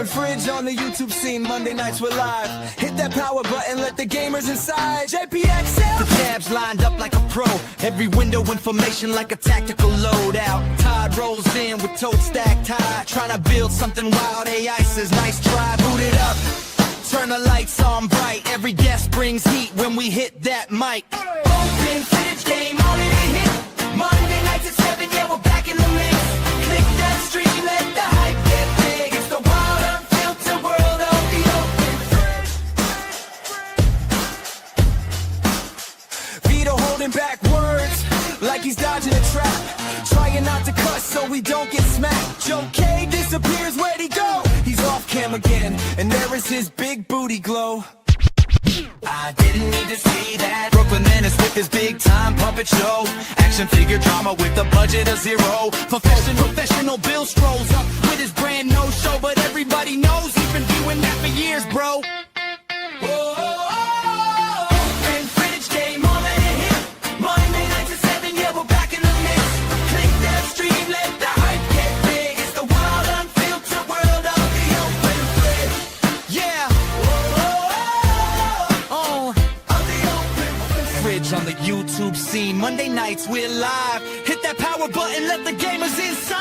Open Fridge on the YouTube scene. Monday nights we're live. Hit that power button, let the gamers inside. JPXL. The tabs lined up like a pro. Every window information like a tactical loadout. Todd rolls in with tote stacked high. Trying to build something wild. AI says nice try. Boot it up. Turn the lights on bright. Every guest brings heat when we hit that mic. Open Fridge game on it hit. Monday nights at 7, yeah, we're back in the mix. Click that stream, let the hype get big. It's the wild, unfiltered world of the Open Fridge. Vito holding back words like he's dodging a trap. Trying not to cuss so we don't get smacked. Joe K disappears, where'd he go? He's off cam again, and there is his big booty glow. I didn't need to see that. Brooklyn Menace with his big time puppet show. Action figure drama with a budget of 0. Professional Bill strolls up with his brand no show. But everybody knows he's been doing that for years, bro. Open Fridge game on and it hit. Monday nights at 7, yeah, we're back in the mix. Click that stream, let the hype get big. It's the wild, unfiltered world of the Open Fridge. Yeah. Fridge on the YouTube scene. Monday nights we're live. Hit that power button, let the gamers inside.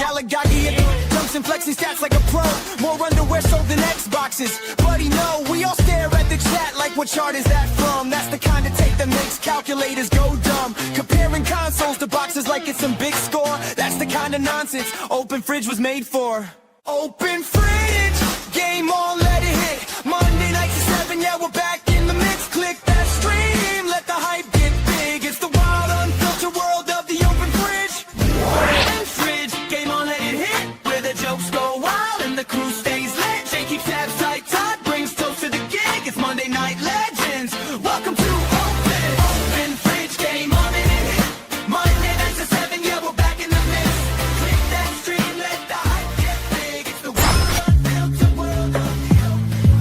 Galagagi jumps and flexing stats like a pro. More underwear sold than Xboxes. Buddy, no, we all stare at the chat like what chart is that from? That's the kind of tape that makes calculators go dumb. Comparing consoles to boxes like it's some big score. That's the kind of nonsense Open Fridge was made for. Open Fridge, game on, let it hit. Monday nights at 7, yeah, we're back in the mix. Click that stream, let the hype get big. It's the wild, unfiltered world of the Open Fridge. Open Fridge, game on, let it hit. Where the jokes go wild and the crew stays lit. Jay keeps tabs tight, Todd brings toast to the gig. It's Monday Night Legends. Welcome to Open Fridge, game on, let it hit. Monday nights at 7, yeah, we're back in the mix. Click that stream, let the hype get big. It's the wild, unfiltered world of the Open Fridge.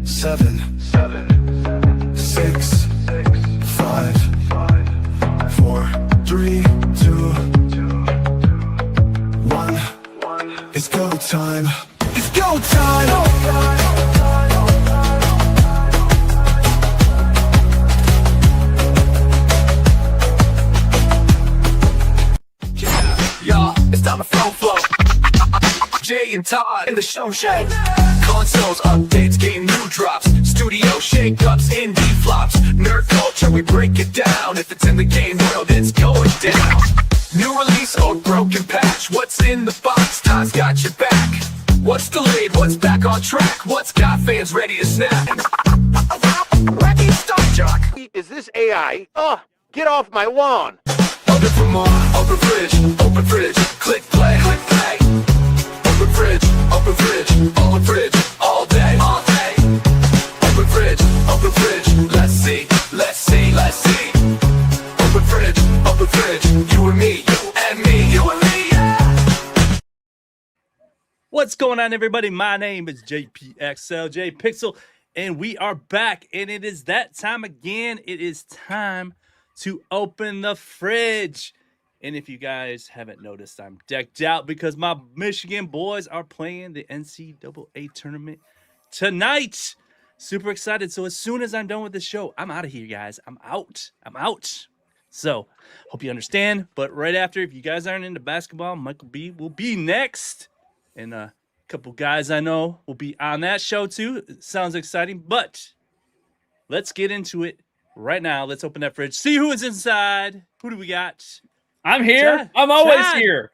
7, 6, 5, 4, 3, 2, 1. It's go time. It's go time. Yeah, it's time to flow. Jay and Todd in the show. Consoles, updates, game new drops, studio shakeups, indie flops, nerd culture, we break it down. If it's in the game world, it's going down. New release, old broken patch. What's in the box? Todd's got your back. What's delayed? What's back on track? What's got fans ready to snap? Wacky stuff, jock. Is this AI? Oh, get off my lawn. Open for more. Open fridge. Click play. Open fridge, all day. Open fridge, let's see. Open fridge, you and me, yeah. What's going on, everybody? My name is JPXL, Pickle, and we are back, and it is that time again. It is time to open the fridge. And if you guys haven't noticed, I'm decked out because my Michigan boys are playing the NCAA tournament tonight. Super excited. So as soon as I'm done with the show, I'm out of here, guys. I'm out. So hope you understand. But right after, if you guys aren't into basketball, Michael B will be next. And a couple guys I know will be on that show too. It sounds exciting. But let's get into it right now. Let's open that fridge. See who is inside. Who do we got? I'm here. Chad. I'm always Chad. Here.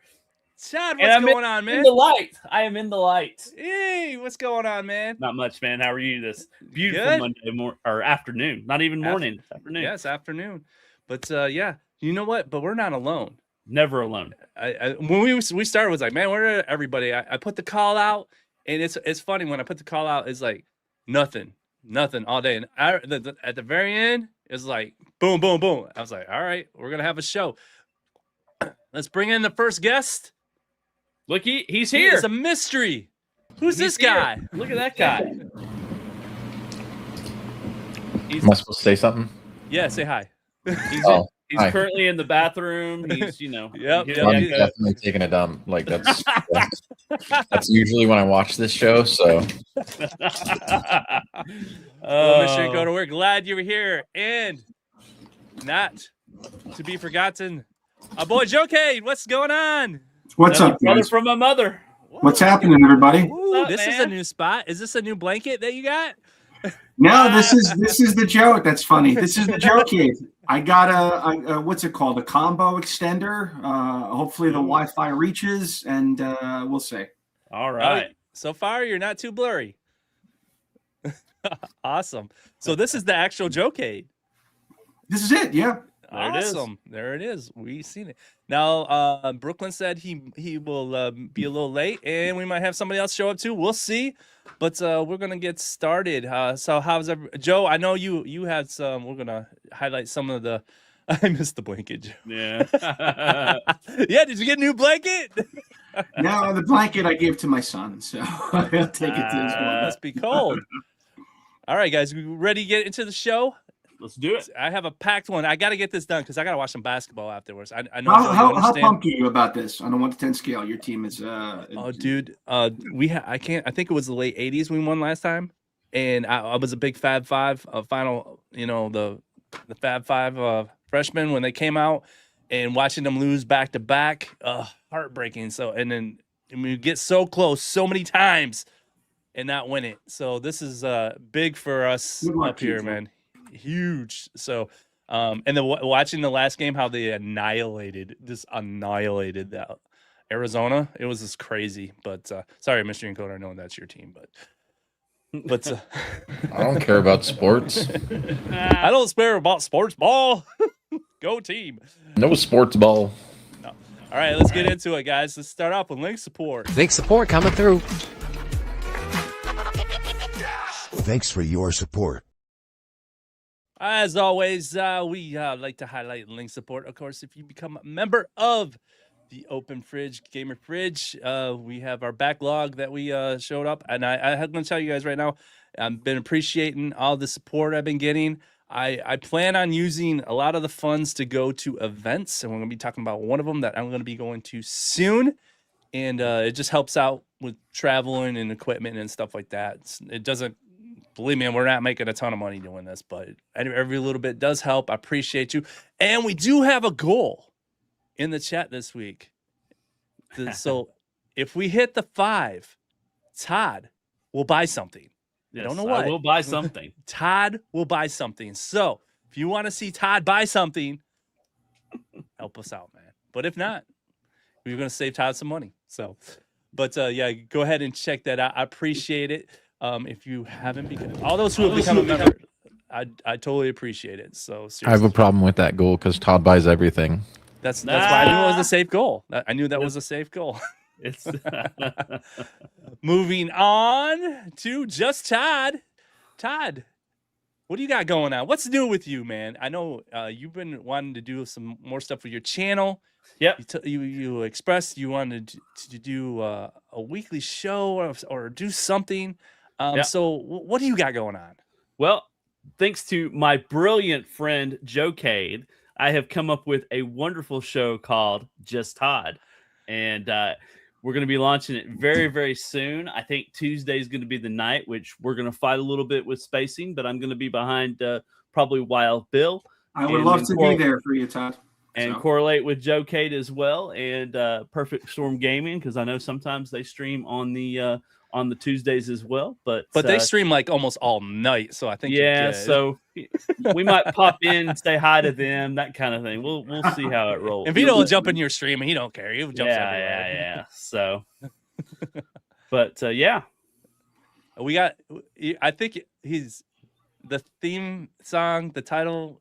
Chad, what's going on, man? In the light. I am in the light. Hey, what's going on, man? Not much, man. How are you this beautiful Good. Monday or afternoon? Not even morning. Afternoon. Yes, afternoon. But yeah, you know what? But we're not alone. Never alone. When we started, it was like, man, where are everybody? I put the call out, and it's funny when I put the call out, it's like nothing all day. And at the very end, it's like boom, boom, boom. I was like, all right, we're gonna have a show. Let's bring in the first guest. Look, he's here. It's a mystery. Who's this guy? Look at that guy. Am I supposed to say something? Yeah, say hi. He's Hi. currently in the bathroom. He's, Yep, yeah, yep. I'm definitely taking a dump. Like that's usually when I watch this show. So Well, Mr. Dakota, we're glad you were here, and not to be forgotten, our boy Jokade. What's going on? What's up, brother guys? from my mother. What's happening, everybody? Ooh, up, this is a man? new spot. Is this a new blanket that you got? No, this is the joke. That's funny. This is the joke cave. I got a what's it called? A combo extender. Hopefully the Wi-Fi reaches, and we'll see. All right. So far, you're not too blurry. Awesome. So this is the actual Jokade. This is it. Yeah. There it is. Awesome. There it is. We've seen it. Now, Brooklyn said he will be a little late, and we might have somebody else show up too. We'll see. But we're gonna get started. So how's Joe? I know you had some. We're gonna highlight some of the. I missed the blanket, Joe. Yeah. Yeah. Did you get a new blanket? No, the blanket I gave to my son, so I'll take it to his mom. Must be cold. All right, guys, we ready to get into the show? Let's do it. I have a packed one. I got to get this done because I got to watch some basketball afterwards. I know. How pumped are you about this? On a 1 to 10 scale, your team is. Oh, dude, I think it was the late '80s we won last time, and I was a big Fab Five final. You know the Fab Five freshmen when they came out, and watching them lose back to back, heartbreaking. So and then we get so close so many times, and not win it. So this is big for us up here, man. Huge. So and then watching the last game, how they annihilated that Arizona. It was just crazy. But sorry, Mr. Encoder, I know that's your team, but I don't care about sports. I don't spare about sports ball. Go team. No sports ball. No. All right, let's get into it, guys. Let's start off with link support. Link support coming through. Thanks for your support. As always, we like to highlight link support. Of course, if you become a member of the OpenFridge Gamer Fridge, we have our backlog that we showed up. And I'm going to tell you guys right now, I've been appreciating all the support I've been getting. I plan on using a lot of the funds to go to events, and we're going to be talking about one of them that I'm going to be going to soon. And it just helps out with traveling and equipment and stuff like that. It doesn't. Believe me, we're not making a ton of money doing this, but every little bit does help. I appreciate you. And we do have a goal in the chat this week. So if we hit the 5, Todd will buy something. Yes, I don't know what. I will buy something. Todd will buy something. So if you want to see Todd buy something, help us out, man. But if not, we're going to save Todd some money. So, but yeah, go ahead and check that out. I appreciate it. If you haven't become, all those who have become a member, I totally appreciate it. So seriously. I have a problem with that goal because Todd buys everything. That's why I knew it was a safe goal. I knew that was a safe goal. It's Moving on to just Todd. Todd, what do you got going on? What's new with you, man? I know you've been wanting to do some more stuff with your channel. Yep. You expressed you wanted to do a weekly show or do something. So what do you got going on? Well, thanks to my brilliant friend Jokade, I have come up with a wonderful show called Just Todd, and we're going to be launching it very, very soon. I think Tuesday is going to be the night, which we're going to fight a little bit with spacing, but I'm going to be behind probably Wild Bill. I would love to be there for you, Todd. And correlate with Jokade as well, and Perfect Storm Gaming, because I know sometimes they stream on the Tuesdays as well. But they stream like almost all night, so I think so we might pop in, say hi to them, that kind of thing. We'll see how it rolls. If he don't jump in your stream, he don't care. He jumps everywhere. Yeah. So, but yeah, we got. I think he's. The theme song, the title.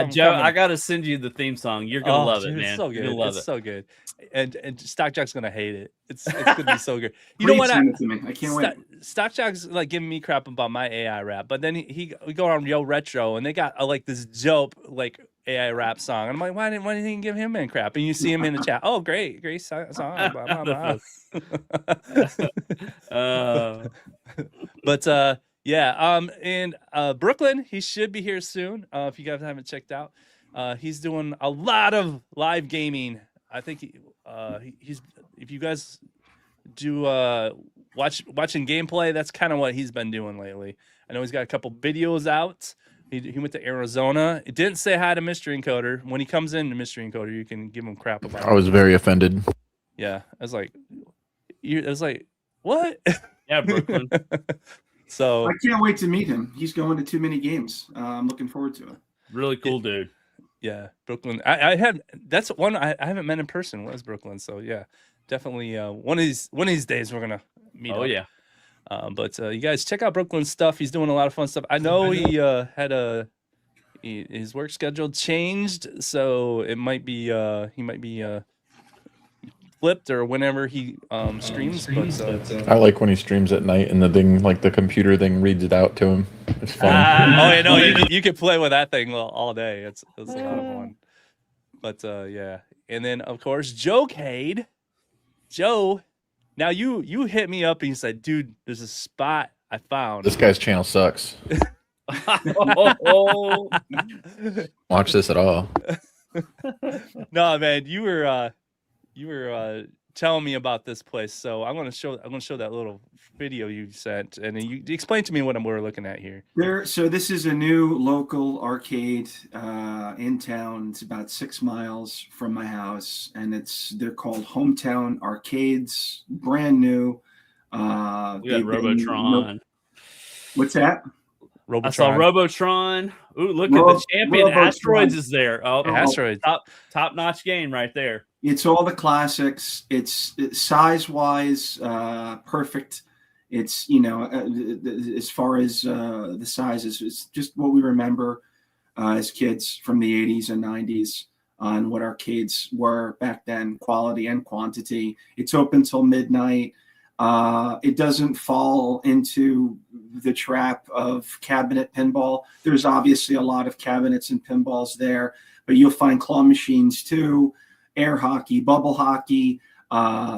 Joe, I gotta send you the theme song. You're gonna love it, man. It's so good. You're gonna love it's so good. And Stockjock's gonna hate it. It's gonna be so good. You Please know what? send it to me. I can't wait. Stockjock's like giving me crap about my AI rap, but then we go on Yo Retro and they got like this dope like AI rap song. I'm like, why didn't he give him any crap? And you see him in the chat. Oh, great song. Blah, blah, blah. But Yeah. And Brooklyn, he should be here soon. If you guys haven't checked out, he's doing a lot of live gaming. I think he's. If you guys do watching gameplay, that's kind of what he's been doing lately. I know he's got a couple videos out. He went to Arizona. It didn't say hi to Mystery Encoder. When he comes in to Mystery Encoder, you can give him crap about it. I was very offended. Yeah, I was like, what? Yeah, Brooklyn. So I can't wait to meet him. He's going to too many games. I'm looking forward to it. Really cool dude. yeah, Brooklyn. I had that's one I haven't met in person. Was Brooklyn? So yeah, definitely one of these days we're gonna meet. Oh up. yeah. But you guys check out Brooklyn's stuff. He's doing a lot of fun stuff. I know he had his work schedule changed, so it might be he might be flipped or whenever he streams. But I like when he streams at night and the thing, like the computer thing, reads it out to him. It's fun. oh yeah, no, you can play with that thing all day. It's a lot of fun. But yeah, and then of course Joe-Cade. Joe, now you hit me up and you said, dude, there's a spot I found. This guy's channel sucks. Oh. Watch this at all. No, man, you were telling me about this place, so I'm gonna show that little video you sent, and then you explain to me what we're looking at here. So this is a new local arcade in town. It's about 6 miles from my house, and they're called Hometown Arcades, brand new. We got Robotron. What's that? Robotron. I saw Robotron. Ooh, look at the champion. Robotron. Asteroids is there. Oh, Asteroids. Top notch game right there. It's all the classics. It's size wise perfect. It's as far as the sizes, it's just what we remember as kids from the 80s and 90s on what arcades were back then, quality and quantity. It's open till midnight. It doesn't fall into the trap of cabinet pinball. There's obviously a lot of cabinets and pinballs there, but you'll find claw machines too, air hockey, bubble hockey,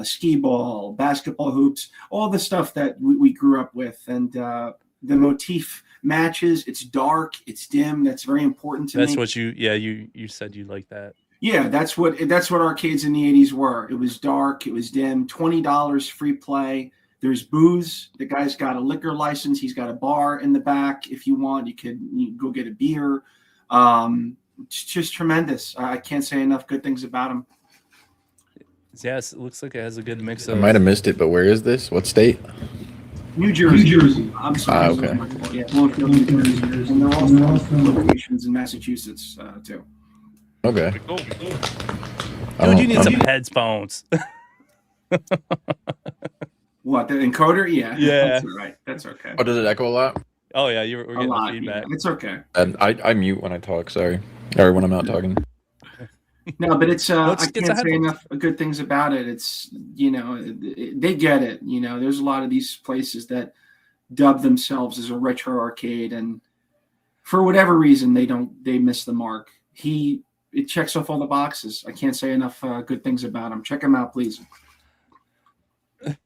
skee ball, basketball hoops, all the stuff that we grew up with. And the motif matches. It's dark, it's dim. That's very important to me. That's what you said you like that. Yeah, that's what arcades in the 80s were. It was dark, it was dim, $20 free play. There's booze. The guy's got a liquor license. He's got a bar in the back. If you want, you can go get a beer. It's just tremendous. I can't say enough good things about him. Yes, it looks like it has a good mix I of. might have missed it, but where is this? What state? New Jersey. I'm sorry. Okay. Yeah, Bloomfield, New Jersey. And there are also locations in Massachusetts too. Okay. Cool. Dude, you need some headphones. What, the encoder? Yeah. Yeah. That's all right. That's okay. Oh, does it echo a lot? Oh yeah, we're A getting lot. the feedback. Yeah. It's okay. And I mute when I talk. Sorry, or when I'm not talking. No, but it's Let's I get can't the say headphones. enough good things about it. It's they get it. There's a lot of these places that dub themselves as a retro arcade, and for whatever reason they miss the mark. It checks off all the boxes. I can't say enough good things about him. Check him out, please.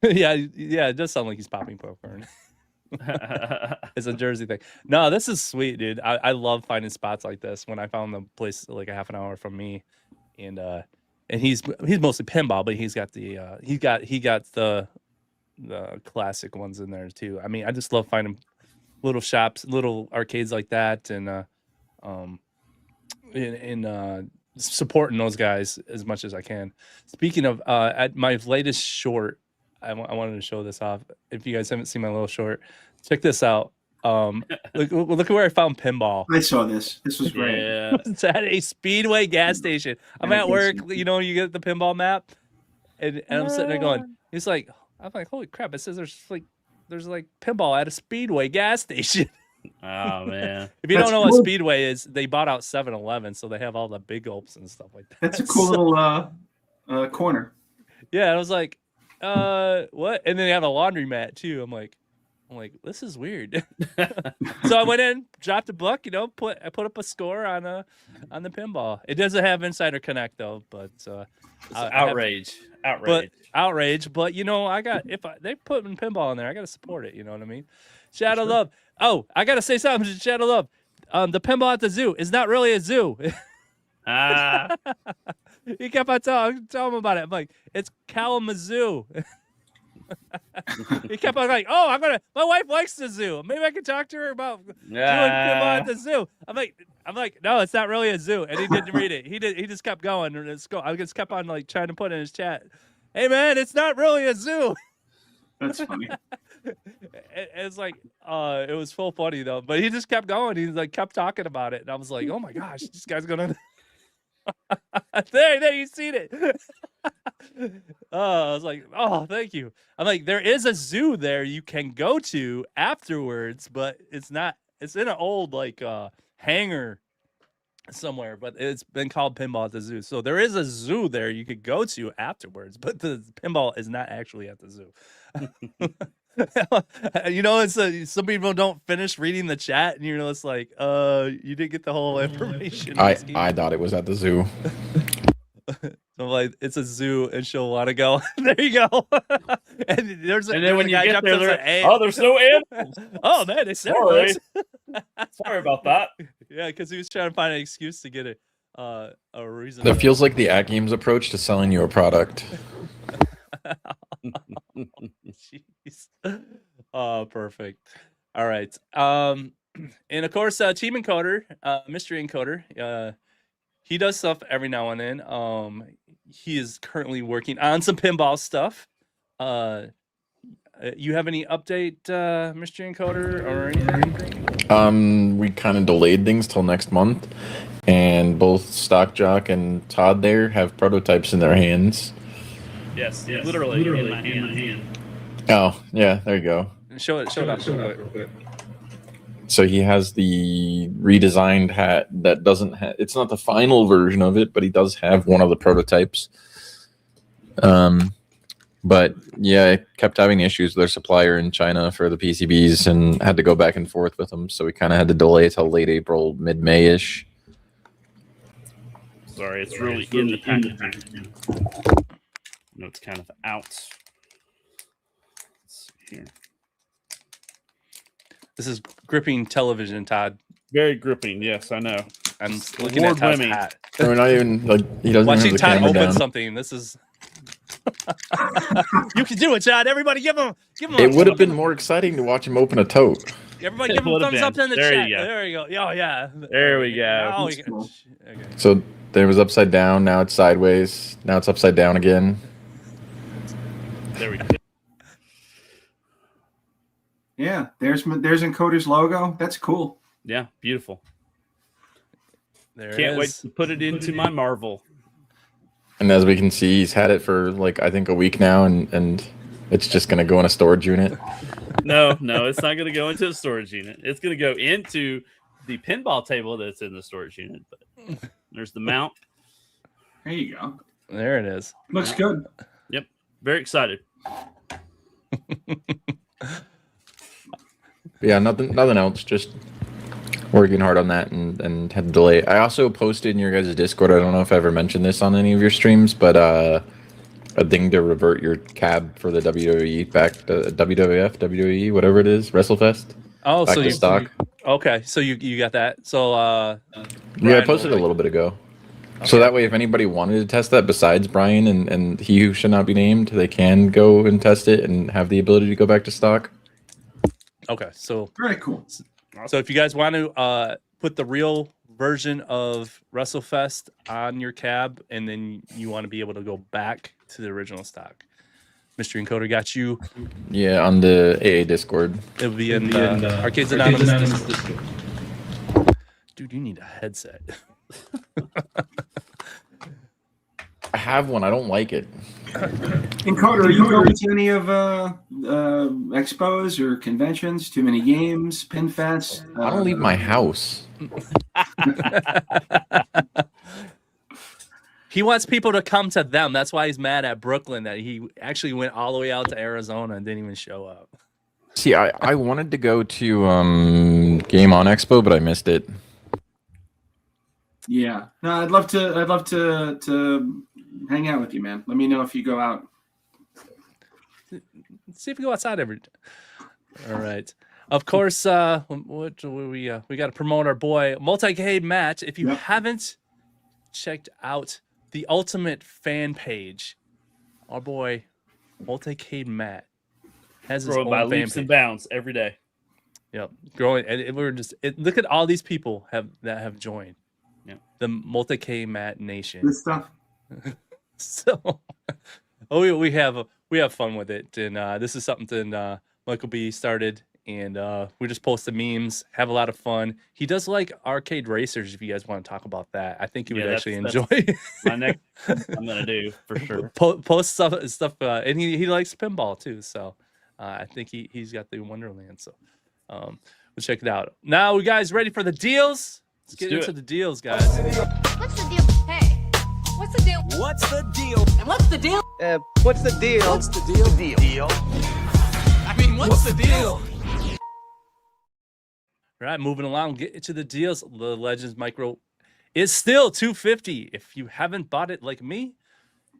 yeah, it does sound like he's popping popcorn. It's a Jersey thing. No, this is sweet, dude. I love finding spots like this. When I found the place like a half an hour from me, and he's mostly pinball, but he's got the classic ones in there too. I mean, I just love finding little shops, little arcades like that, and supporting those guys as much as I can. Speaking of, at my latest short, I wanted to show this off. If you guys haven't seen my little short, check this out. Look at where I found pinball. I saw this. This was great. Yeah. It's at a Speedway gas station. I'm at work, you get the pinball map, and I'm sitting there going, I'm like, holy crap! It says there's like pinball at a Speedway gas station. Oh man. If you That's don't know cool. what Speedway is, they bought out 7-Eleven, so they have all the big gulps and stuff like that. That's a cool little corner. Yeah, I was like, what? And then they have a laundromat too. I'm like, this is weird. So I went in, dropped a buck, I put up a score on the pinball. It doesn't have Insider Connect though, but Outrage. Outrage. But you know, they put in pinball in there, I gotta support it. You know what I mean? Shadow Love. Oh, I gotta say something to Shadow Love. The pinball at the zoo is not really a zoo. He kept on telling him about it. I'm like, it's Kalamazoo. He kept on like, oh, my wife likes the zoo. Maybe I can talk to her about doing pinball at the zoo. I'm like, no, it's not really a zoo. And he didn't read it. He just kept going. I just kept on like trying to put in his chat, hey man, it's not really a zoo. That's funny. It's like, it was full funny though. But he just kept going. He like kept talking about it, and I was like, oh my gosh, this guy's gonna. there, you seen it. I was like, oh, thank you. I'm like, there is a zoo there you can go to afterwards, but it's not. It's in an old like hangar somewhere, but it's been called Pinball at the Zoo. So there is a zoo there you could go to afterwards, but the pinball is not actually at the zoo. You know, it's some people don't finish reading the chat, and you're just like, you didn't get the whole information. I thought it was at the zoo. So I'm like, it's a zoo, and she'll want to go. There you go. And then when you get there, there's no animals. Oh man, they said sorry. Sorry about that. Yeah, because he was trying to find an excuse to get a reason. That feels like the At Games approach to selling you a product. Jeez. Oh, perfect. All right. And of course, Team Encoder, Mystery Encoder, he does stuff every now and then. He is currently working on some pinball stuff. You have any update, Mystery Encoder, or anything? We kind of delayed things till next month, and both Stock Jock and Todd there have prototypes in their hands. Yes, literally in my hand. Oh, yeah, there you go. Show it up real quick. So he has the redesigned hat that doesn't have, it's not the final version of it, but he does have one of the prototypes. But yeah, I kept having issues with their supplier in China for the PCBs and had to go back and forth with them. So we kind of had to delay till late April, mid-May-ish. Sorry, it's really in the packaging. No, it's kind of out. Let's see here. This is gripping television, Todd. Very gripping, yes, I know. I'm looking at Todd's hat. We're not even like he doesn't Watching have the Todd camera open down. something. This is. You can do it, Todd. Everybody, give him. It would have been more exciting to watch him open a tote. Everybody, give him a thumbs up in the chat. There you go. Oh yeah. There we go. Oh, That's cool. okay. So there was upside down. Now it's sideways. Now it's upside down again. There we go. Yeah, there's Encoder's logo. That's cool. Yeah, beautiful. There Can't it wait is. to put it into my Marvel. And as we can see, he's had it for like I think a week now, and it's just gonna go in a storage unit. No, it's not going to go into the storage unit. It's going to go into the pinball table that's in the storage unit. But there's the mount. There you go. There it is. Looks good. Yep, very excited. Yeah, nothing else. Just working hard on that and had to delay. I also posted in your guys' Discord. I don't know if I ever mentioned this on any of your streams, but a thing to revert your cab for the WWE back to WWF, WWE, whatever it is, WrestleFest. Oh, back so to you stock. Okay, so you got that. So Yeah, I Brian posted will- a little bit ago. So that way, if anybody wanted to test that besides Brian and he who should not be named, they can go and test it and have the ability to go back to stock. Okay, so Very cool. So if you guys want to put the real version of WrestleFest on your cab, and then you want to be able to go back to the original stock, Mystery Encoder got you. Yeah, on the AA Discord. It'll be in the Arcades Anonymous Discord. Dude, you need a headset. I have one. I don't like it. Encoder, are you going to any of expos or conventions? Too many games, PinFest? I don't leave my house. He wants people to come to them. That's why he's mad at Brooklyn that he actually went all the way out to Arizona and didn't even show up. See, I wanted to go to Game On Expo, but I missed it. Yeah, no, I'd love to hang out with you, man. Let me know if you go out. See if we go outside every. All right. Of course, we got to promote our boy Multicade Matt. If you haven't checked out the Ultimate fan page, our boy Multicade Matt has his Growing own by fan leaps page. and bounds every day. Yep, growing, and we're just look at all these people that have joined. Yeah, the Multicade Matt Nation. This stuff. So, we have fun with it, and this is something Michael B started, and we just post the memes, have a lot of fun. He does like arcade racers. If you guys want to talk about that, I think you would actually enjoy. My next, I'm gonna do for sure. Post stuff, and he likes pinball too. So I think he's got the Wonderland. So we'll check it out. Now, you guys ready for the deals? Let's get into the deals, guys. What's the deal? Hey, what's the deal? What's the deal? And what's the deal? What's the deal? What's the deal? Deal. I mean, what's the deal? All right, moving along, get into the deals. The Legends Micro is still $250. If you haven't bought it like me,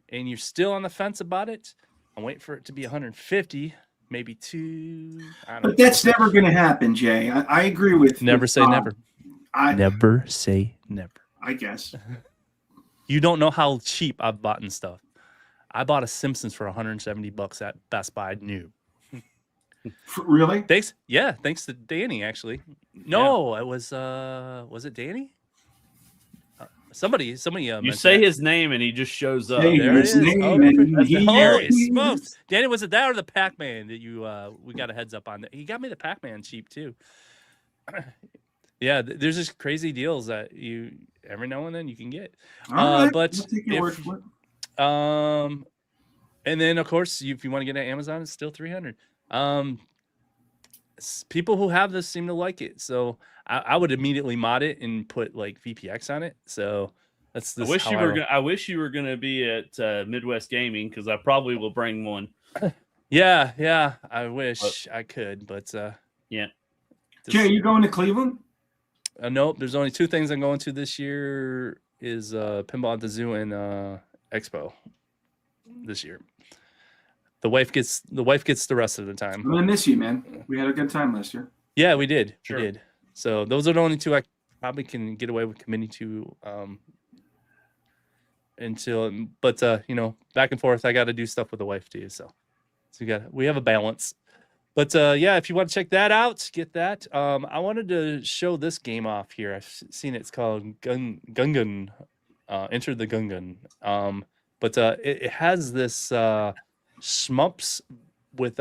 and you're still on the fence about it, I'm waiting for it to be $150, maybe $2. But that's never going to happen, Jay. I agree with. Never say never. Never say never. I guess. You don't know how cheap I've bought and stuff. I bought a Simpsons for $170 at Best Buy new. Really? Thanks to Danny, actually. No, it was it Danny? Somebody You mentioned say that. his name and he just shows up. Hey, There it his is. name, Oh, and that's he- hilarious. Smokes. Danny, was it that or the PacMan that you we got a heads up on? He got me the PacMan cheap too. Yeah, there's just crazy deals that you every now and then you can get. All right, But I'll take your word for it. and then of course if you want to get it at Amazon, it's still $300. People who have this seem to like it, so I would immediately mod it and put like VPX on it. So that's I wish you were gonna be at Midwest Gaming because I probably will bring one. Yeah, I wish I could, but yeah. Jay, you going to Cleveland? Nope. There's only two things I'm going to this year: is Pinball at the Zoo and Expo. This year, the wife gets the rest of the time. I'm gonna miss you, man. We had a good time last year. Yeah, we did. Sure. We did. So those are the only two I probably can get away with committing to until. But back and forth. I got to do stuff with the wife too. So we have a balance. But yeah, if you want to check that out, get that. I wanted to show this game off here. I've seen it. It's called Gungeon. Enter the Gungeon. But it has this shmups with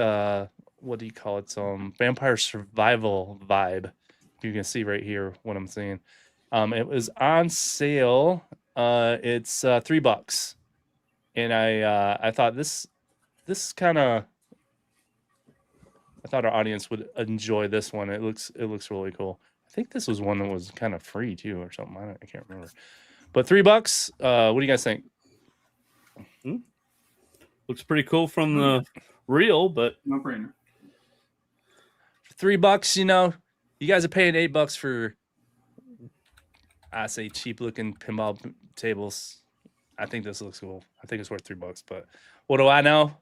what do you call it? Vampire survival vibe. You can see right here what I'm saying. It was on sale. It's $3, and I thought this kind of. I thought our audience would enjoy this one. It looks really cool. I think this was one that was kind of free too, or something. I can't remember. But $3. What do you guys think? Looks pretty cool from the reel, but No brainer. For $3, you guys are paying $8 for, I say, cheap looking pinball tables. I think this looks cool. I think it's worth $3. But what do I know?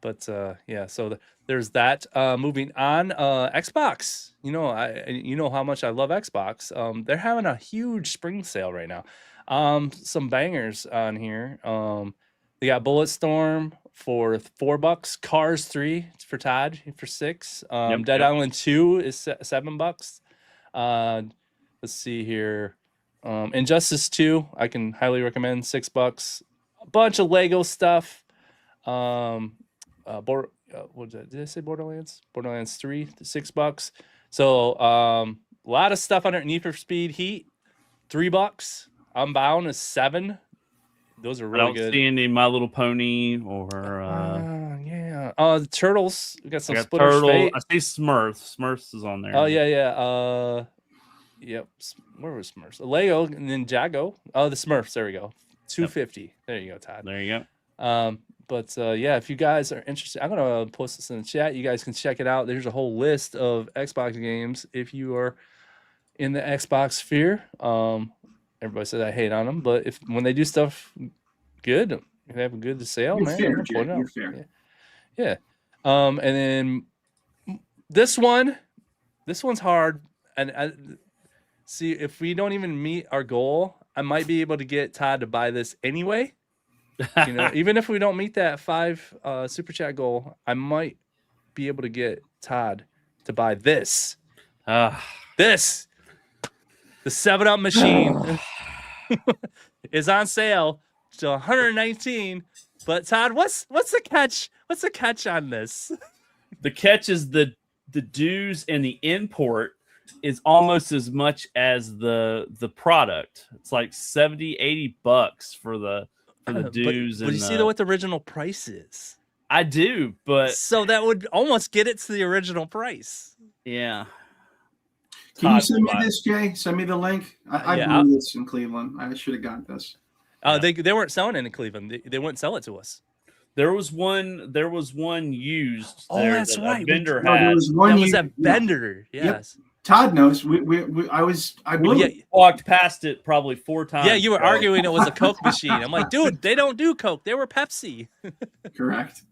But yeah, so there's that. Moving on, Xbox. You know how much I love Xbox. They're having a huge spring sale right now. Some bangers on here. They got Bulletstorm for $4, Cars 3 for Todd for $6. Dead Island 2 is $7. Let's see here. Injustice 2, I can highly recommend, $6. A bunch of Lego stuff. What was that? Did I say Borderlands? Borderlands 3, $6. So a lot of stuff under Need for Speed Heat, $3. Unbound is $7. Those are really I don't good. see any My Little Pony or yeah. The Turtles. We got some Splinter Turtle. Fate. I see Smurfs. Smurfs is on there. Oh yeah. Yep. Where was Smurfs? Lego and then Jago. Oh, the Smurfs. There we go. $250. There you go, Todd. There you go. But yeah, if you guys are interested, I'm gonna post this in the chat. You guys can check it out. There's a whole list of Xbox games if you are in the Xbox sphere. Everybody says I hate on them, but when they do stuff Good. You have a good sale, You're man. fair, I'm gonna Jay. point it You're out. fair. Yeah. And then this one's hard. And I see if we don't even meet our goal, I might be able to get Todd to buy this anyway. You know, even if we don't meet that 5 super chat goal, I might be able to get Todd to buy this. This. The 7-Up machine is on sale to 119. But Todd, what's the catch? What's the catch on this? The catch is the dues and the import is almost as much as the product. It's like $70-$80 for the dues. But you see what the original price is? I do, but so that would almost get it to the original price. Yeah. Can you send me this, Jay? Send me the link. I blew this in Cleveland. I should have got this. They weren't selling it in Cleveland. They wouldn't sell it to us. There was one used. Oh, that's right. Vendor No, had. there was one That was a vendor. Yep. Yes. Todd knows. I walked past it probably 4 times. Yeah, you were arguing it was a Coke machine. I'm like, dude, they don't do Coke. They were Pepsi. Correct.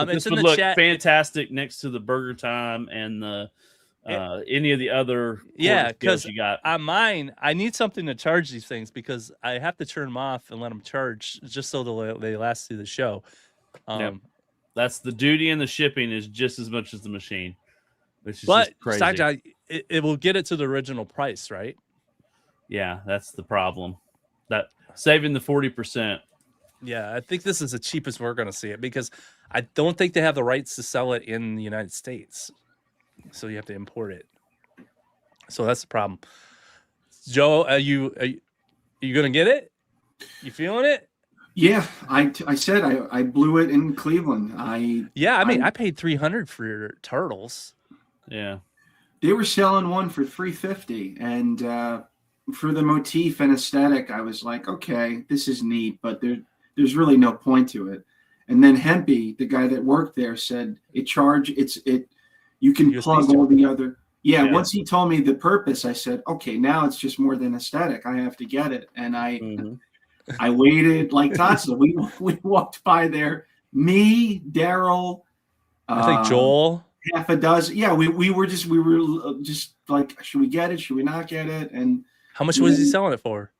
This would look fantastic next to the Burger Time and the any of the other because you got on mine. I need something to charge these things because I have to turn them off and let them charge just so they last through the show. That's the duty, and the shipping is just as much as the machine. Which is but just crazy. Stock John, it will get it to the original price, right? Yeah, that's the problem. That saving the 40%. Yeah, I think this is the cheapest we're going to see it because I don't think they have the rights to sell it in the United States. So you have to import it. So that's the problem. Joe, are you going to get it? You feeling it? Yeah, I said I blew it in Cleveland. I paid $300 for your turtles. Yeah. They were selling one for $350, and for the motif and aesthetic, I was like, okay, this is neat, but there's really no point to it. And then Hempy, the guy that worked there, said you can plug all the other. Yeah, once he told me the purpose, I said, okay, now it's just more than aesthetic. I have to get it. And I waited like Todd said. We walked by there. Me, Daryl, I think Joel, half a dozen. Yeah, we were just like, should we get it? Should we not get it? And how much was he selling it for?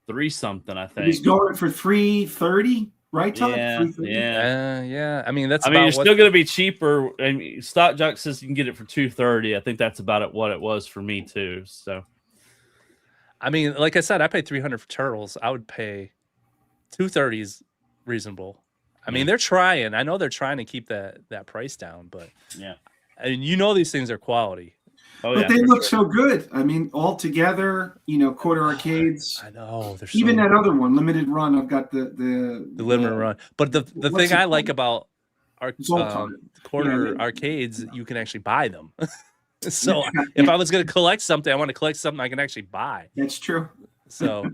3 something, I think. He's going for $330, right, Todd? Yeah. I mean, that's. You're still going to be cheaper. I mean, Stock Jock says you can get it for $230. I think that's about what it was for me too. So, I mean, like I said, I paid $300 for turtles. I would pay $230 is reasonable. I mean, they're trying. I know they're trying to keep that price down, but and these things are quality. But they look so good. I mean, all together, quarter arcades. I know. Even that other one, limited run. I've got the limited run. But the thing I like about our quarter arcades, you can actually buy them. So if I was going to collect something, I want to collect something I can actually buy. That's true. So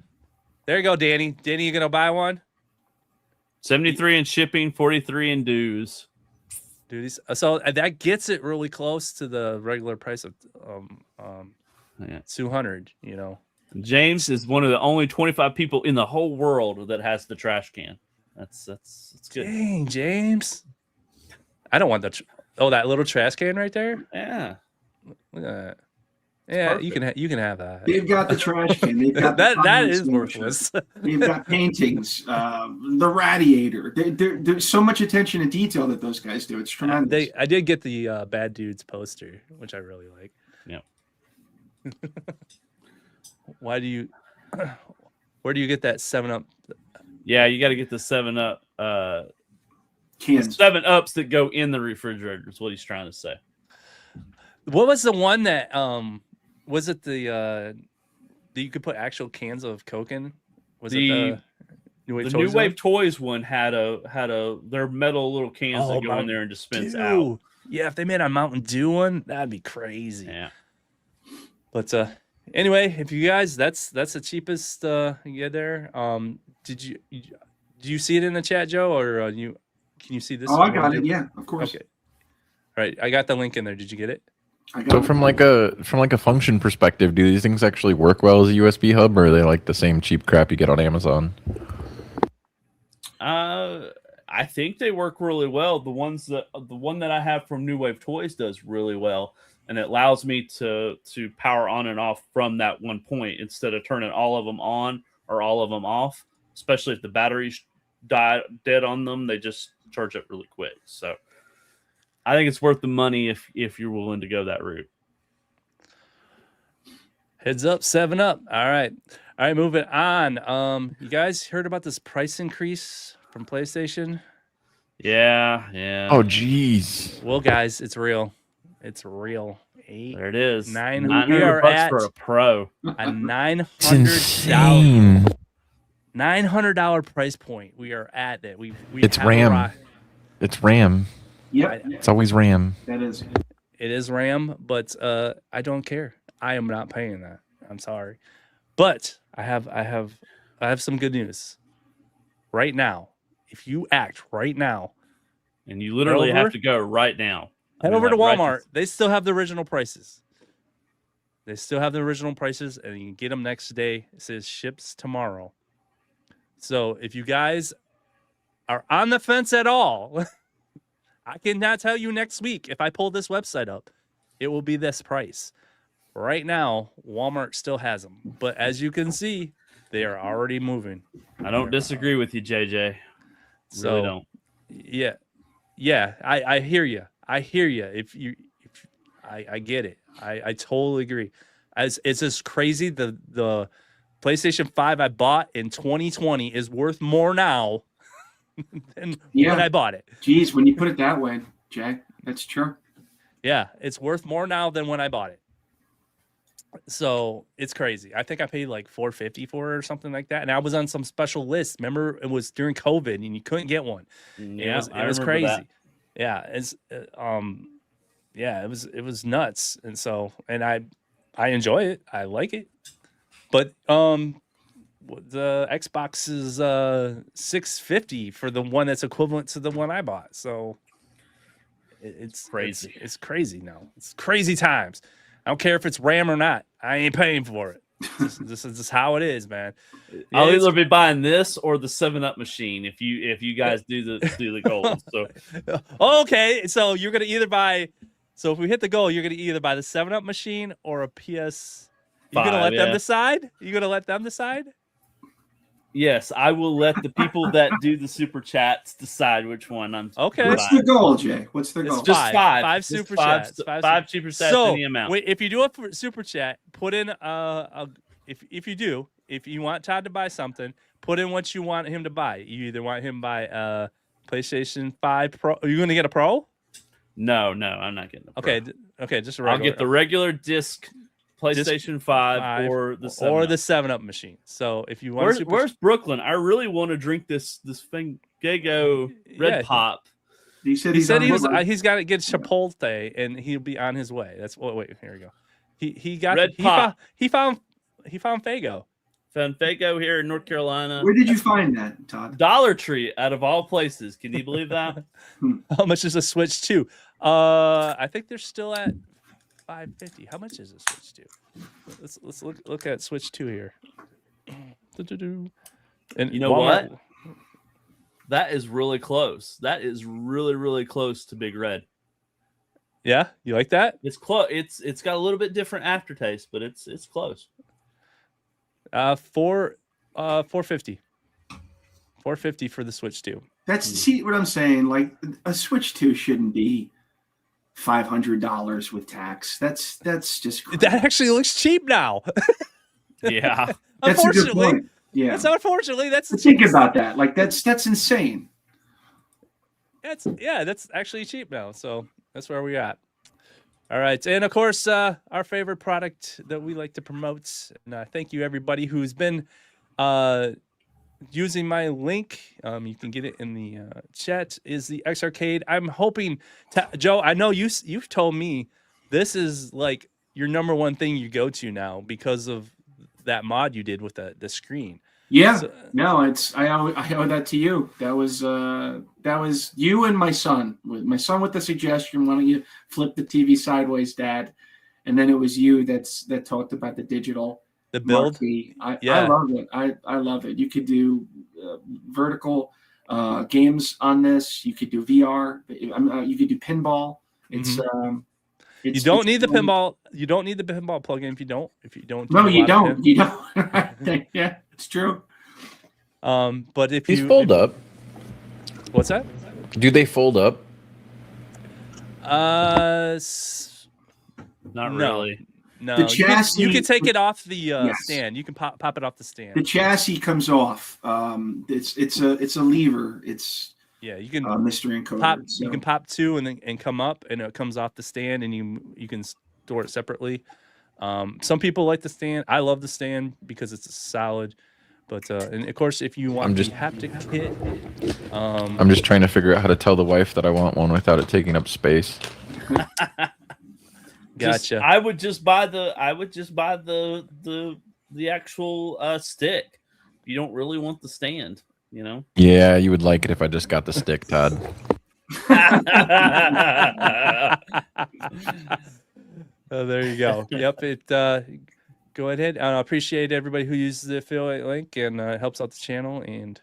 there you go, Danny. Danny, you going to buy one? 73 in shipping, 43 in dues. Dude, so that gets it really close to the regular price of 200. James is one of the only 25 people in the whole world that has the trash can. That's good. Dang, James. I don't want that little trash can right there. Yeah. Look at that. Yeah, you can have that. They've got the trash can. They've got that is worthless. They've got paintings, the radiator. There's so much attention to detail that those guys do. It's tremendous. I did get the Bad Dudes poster, which I really like. Yeah. Where do you get that 7-Up? Yeah, you got to get the 7-Up cans. 7-Ups that go in the refrigerator is what he's trying to say. What was the one that was it that you could put actual cans of Coke in? Was it the New Wave Toys one had their metal little cans that go in there and dispense out. Yeah, if they made a Mountain Dew one, that'd be crazy. Yeah. But anyway, if you guys, that's the cheapest you get there. Do you see it in the chat, Joe, or can you see this? Oh, I got it. Yeah, of course. Okay. All right, I got the link in there. Did you get it? So from like a function perspective, do these things actually work well as a USB hub, or are they like the same cheap crap you get on Amazon? I think they work really well. The one that I have from New Wave Toys does really well, and it allows me to power on and off from that one point instead of turning all of them on or all of them off. Especially if the batteries die dead on them, they just charge up really quick. So I think it's worth the money if you're willing to go that route. Heads up, 7-Up. All right, moving on. You guys heard about this price increase from PlayStation? Yeah. Oh, jeez. Well, guys, it's real. It's real. There it is. We are $900 at for a Pro. a Insane. $900 price point. We are at that. It's RAM. It's RAM. Yep. It's always RAM. That is. It is RAM, but I don't care. I am not paying that. I'm sorry, but I have some good news. Right now, if you act right now, and you literally have to go right now. Head over to Walmart. They still have the original prices. And you can get them next day. It says ships tomorrow. So if you guys are on the fence at all, I cannot tell you next week. If I pull this website up, it will be this price. Right now, Walmart still has them. But as you can see, they are already moving. I don't disagree with you, JJ. So, really don't. Yeah. I hear you. I get it. I totally agree. It's just crazy. The PlayStation 5 I bought in 2020 is worth more now than when I bought it. Geez, when you put it that way, Jay, that's true. Yeah, it's worth more now than when I bought it. So it's crazy. I think I paid like $450 for it or something like that. And I was on some special list. Remember, it was during COVID and you couldn't get one. Yeah, it was crazy. That. Yeah, it was nuts. And so, and I enjoy it. I like it. But the Xbox is $650 for the one that's equivalent to the one I bought. So it's crazy. It's crazy now. It's crazy times. I don't care if it's RAM or not. I ain't paying for it. This is just how it is, man. I'll either be buying this or the 7-Up machine if you guys do the goals. So okay, so you're gonna either buy. So if we hit the goal, you're gonna either buy the 7-Up machine or a PS. You're gonna let them decide. You're gonna let them decide. Yes, I will let the people that do the super chats decide which one I'm. Okay. What's the goal, Jay? What's the goal? It's Just five. Five super chats. Five super chats so, in the amount. Wait, if you do a super chat, put in if you want Todd to buy something, put in what you want him to buy. You either want him to buy PlayStation 5 Pro. Are you going to get a Pro? No, I'm not getting a Pro. Okay, just a regular. I'll get the regular disc PlayStation 5 or the 7-Up. Or the 7-Up machine. So if you want, where's Brooklyn? I really want to drink this Fangago Red Pop. He said he's got to get Chipotle and he'll be on his way. That's what. Wait, here we go. He got Red Pop. He found Fago. Found Fago here in North Carolina. Where did you find that, Todd? Dollar Tree, out of all places. Can you believe that? How much is a Switch 2? I think they're still at $550. How much is a Switch 2? Let's look at Switch 2 here. And you know what? That is really close. That is really, really close to Big Red. Yeah, you like that? It's close. It's got a little bit different aftertaste, but it's close. $450 for the Switch 2. See what I'm saying? Like a Switch 2 shouldn't be $500 with tax. That's just crazy. That actually looks cheap now. Yeah, that's a good point. Yeah, Think about that. Like that's insane. That's actually cheap now. So that's where we're at. All right, and of course, our favorite product that we like to promote. And thank you everybody who's been using my link. You can get it in the chat. Is the Evercade? I'm hoping, Joe. I know you've told me this is like your number one thing you go to now because of that mod you did with the screen. Yeah, so, no, I owe that to you. That was you and my son. My son with the suggestion, why don't you flip the TV sideways, Dad? And then it was you that talked about the digital. The build. I love it. I love it. You could do vertical games on this. You could do VR. You could do pinball. It's you don't need the pinball. You don't need the pinball plugin if you don't. No, you don't. You don't. Yeah, it's true. But if These you fold up. What's that? Do they fold up? Not no. really. No, The chassis, you can take it off the yes. stand. You can pop it off the stand. The chassis comes off. It's a lever. It's you can mystery encoder. pop. So. You can pop 2 and come up, and it comes off the stand, and you can store it separately. Some people like the stand. I love the stand because it's solid. But and of course, if you want the haptic kit, I'm just trying to figure out how to tell the wife that I want one without it taking up space. Gotcha. I would just buy the actual stick. You don't really want the stand, you know. Yeah, you would like it if I just got the stick, Todd. Oh, there you go. Yep. Go ahead. I appreciate everybody who uses the affiliate link and helps out the channel. And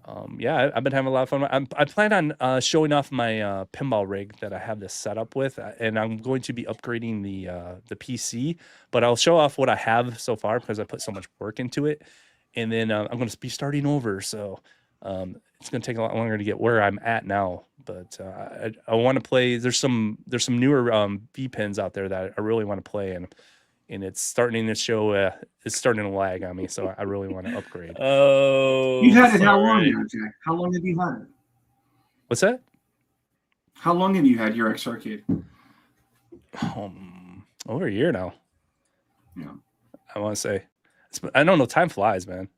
I've been having a lot of fun. I plan on showing off my pinball rig that I have this set up with, and I'm going to be upgrading the PC. But I'll show off what I have so far because I put so much work into it. And then I'm going to be starting over, so it's going to take a lot longer to get where I'm at now. But I want to play. There's some newer V pins out there that I really want to play, and it's starting to show. It's starting to lag on me, so I really want to upgrade. Oh, you had it how long now, Jack? How long have you had it? What's that? How long have you had your X Arcade? Over a year now. Yeah, I want to say. I don't know. Time flies, man.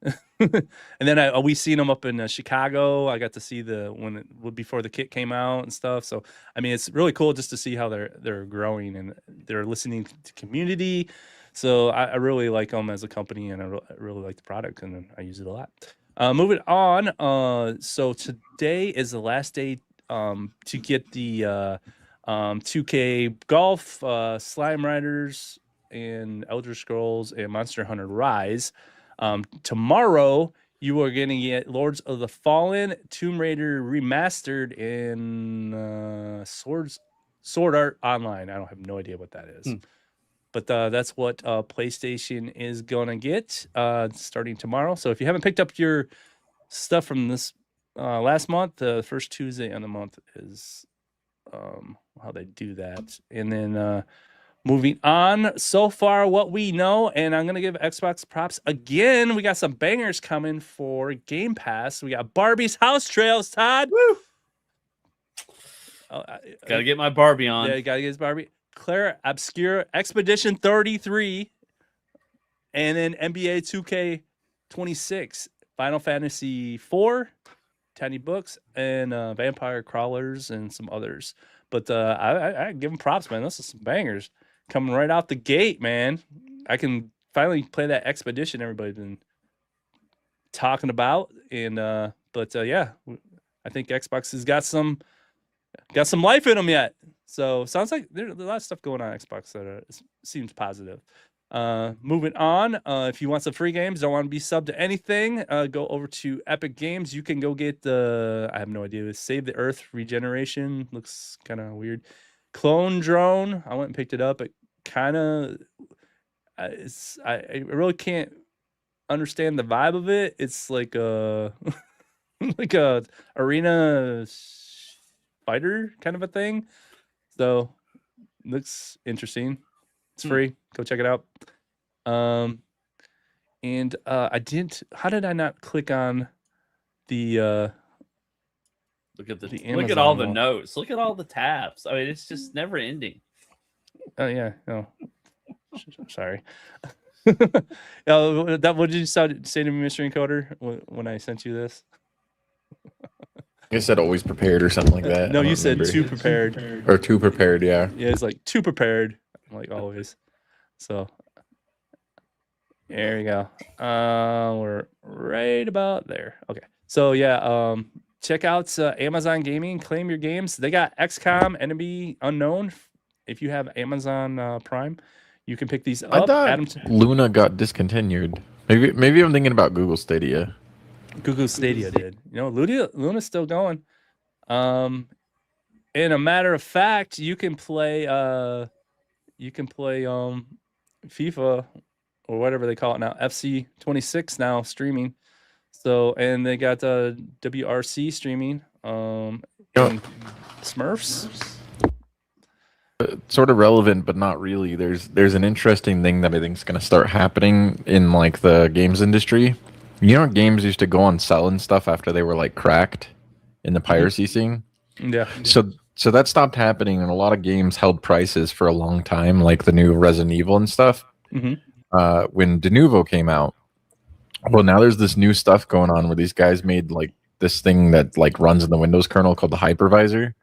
And then we seen them up in Chicago. I got to see before the kit came out and stuff. So I mean, it's really cool just to see how they're growing and they're listening to community. So I really like them as a company, and I really like the product, and I use it a lot. Moving on. So today is the last day to get the 2K Golf, Slime Riders, and Elder Scrolls and Monster Hunter Rise. Tomorrow you are going to get Lords of the Fallen, Tomb Raider Remastered, and Sword Art Online. I have no idea what that is. But that's what PlayStation is going to get starting tomorrow. So if you haven't picked up your stuff from this last month, the first Tuesday of the month is how they do that. And then moving on, so far what we know, and I'm going to give Xbox props again. We got some bangers coming for Game Pass. We got Barbie's House Trails, Todd. Woo! Gotta get my Barbie on. Yeah, you gotta get his Barbie. Claire Obscure Expedition 33, and then NBA 2K26, Final Fantasy 4, Tiny Books, and Vampire Crawlers, and some others. But I give them props, man. Those are some bangers coming right out the gate, man. I can finally play that Expedition everybody's been talking about, and I think Xbox has got some life in them yet. So sounds like there's a lot of stuff going on Xbox that seems positive. Moving on, if you want some free games, don't want to be subbed to anything, go over to Epic Games. You can go get I have no idea, Save the Earth Regeneration. Looks kind of weird. Clone Drone. I went and picked it up. It kind of, I really can't understand the vibe of it. It's like a like a arena fighter kind of a thing. So looks interesting. It's free. Go check it out. And I didn't. How did I not click on the? Look at Amazon look at all the one. notes. Look at all the tabs. I mean, it's just never ending. Oh yeah. No. Sorry. What did you say to me, Mr. Encoder, when I sent you this? I said always prepared or something like that. No, I don't you said remember. too prepared. Or too prepared, yeah. Yeah, it's like too prepared, like always. So there you go. We're right about there. Okay. So yeah, check out Amazon Gaming. Claim your games. They got XCOM, Enemy Unknown. If you have Amazon Prime, you can pick these up. I thought Luna got discontinued. Maybe I'm thinking about Google Stadia. Google Stadia did. You know, Luna's still going. In a matter of fact, you can play FIFA or whatever they call it now, FC 26 now streaming. So, and they got WRC streaming. And Smurfs. Sort of relevant, but not really. There's an interesting thing that I think is going to start happening in like the games industry. You know, games used to go on selling stuff after they were like cracked in the piracy scene. Yeah. So that stopped happening, and a lot of games held prices for a long time, like the new Resident Evil and stuff. When De Novo came out, well, now there's this new stuff going on where these guys made like this thing that like runs in the Windows kernel called the hypervisor,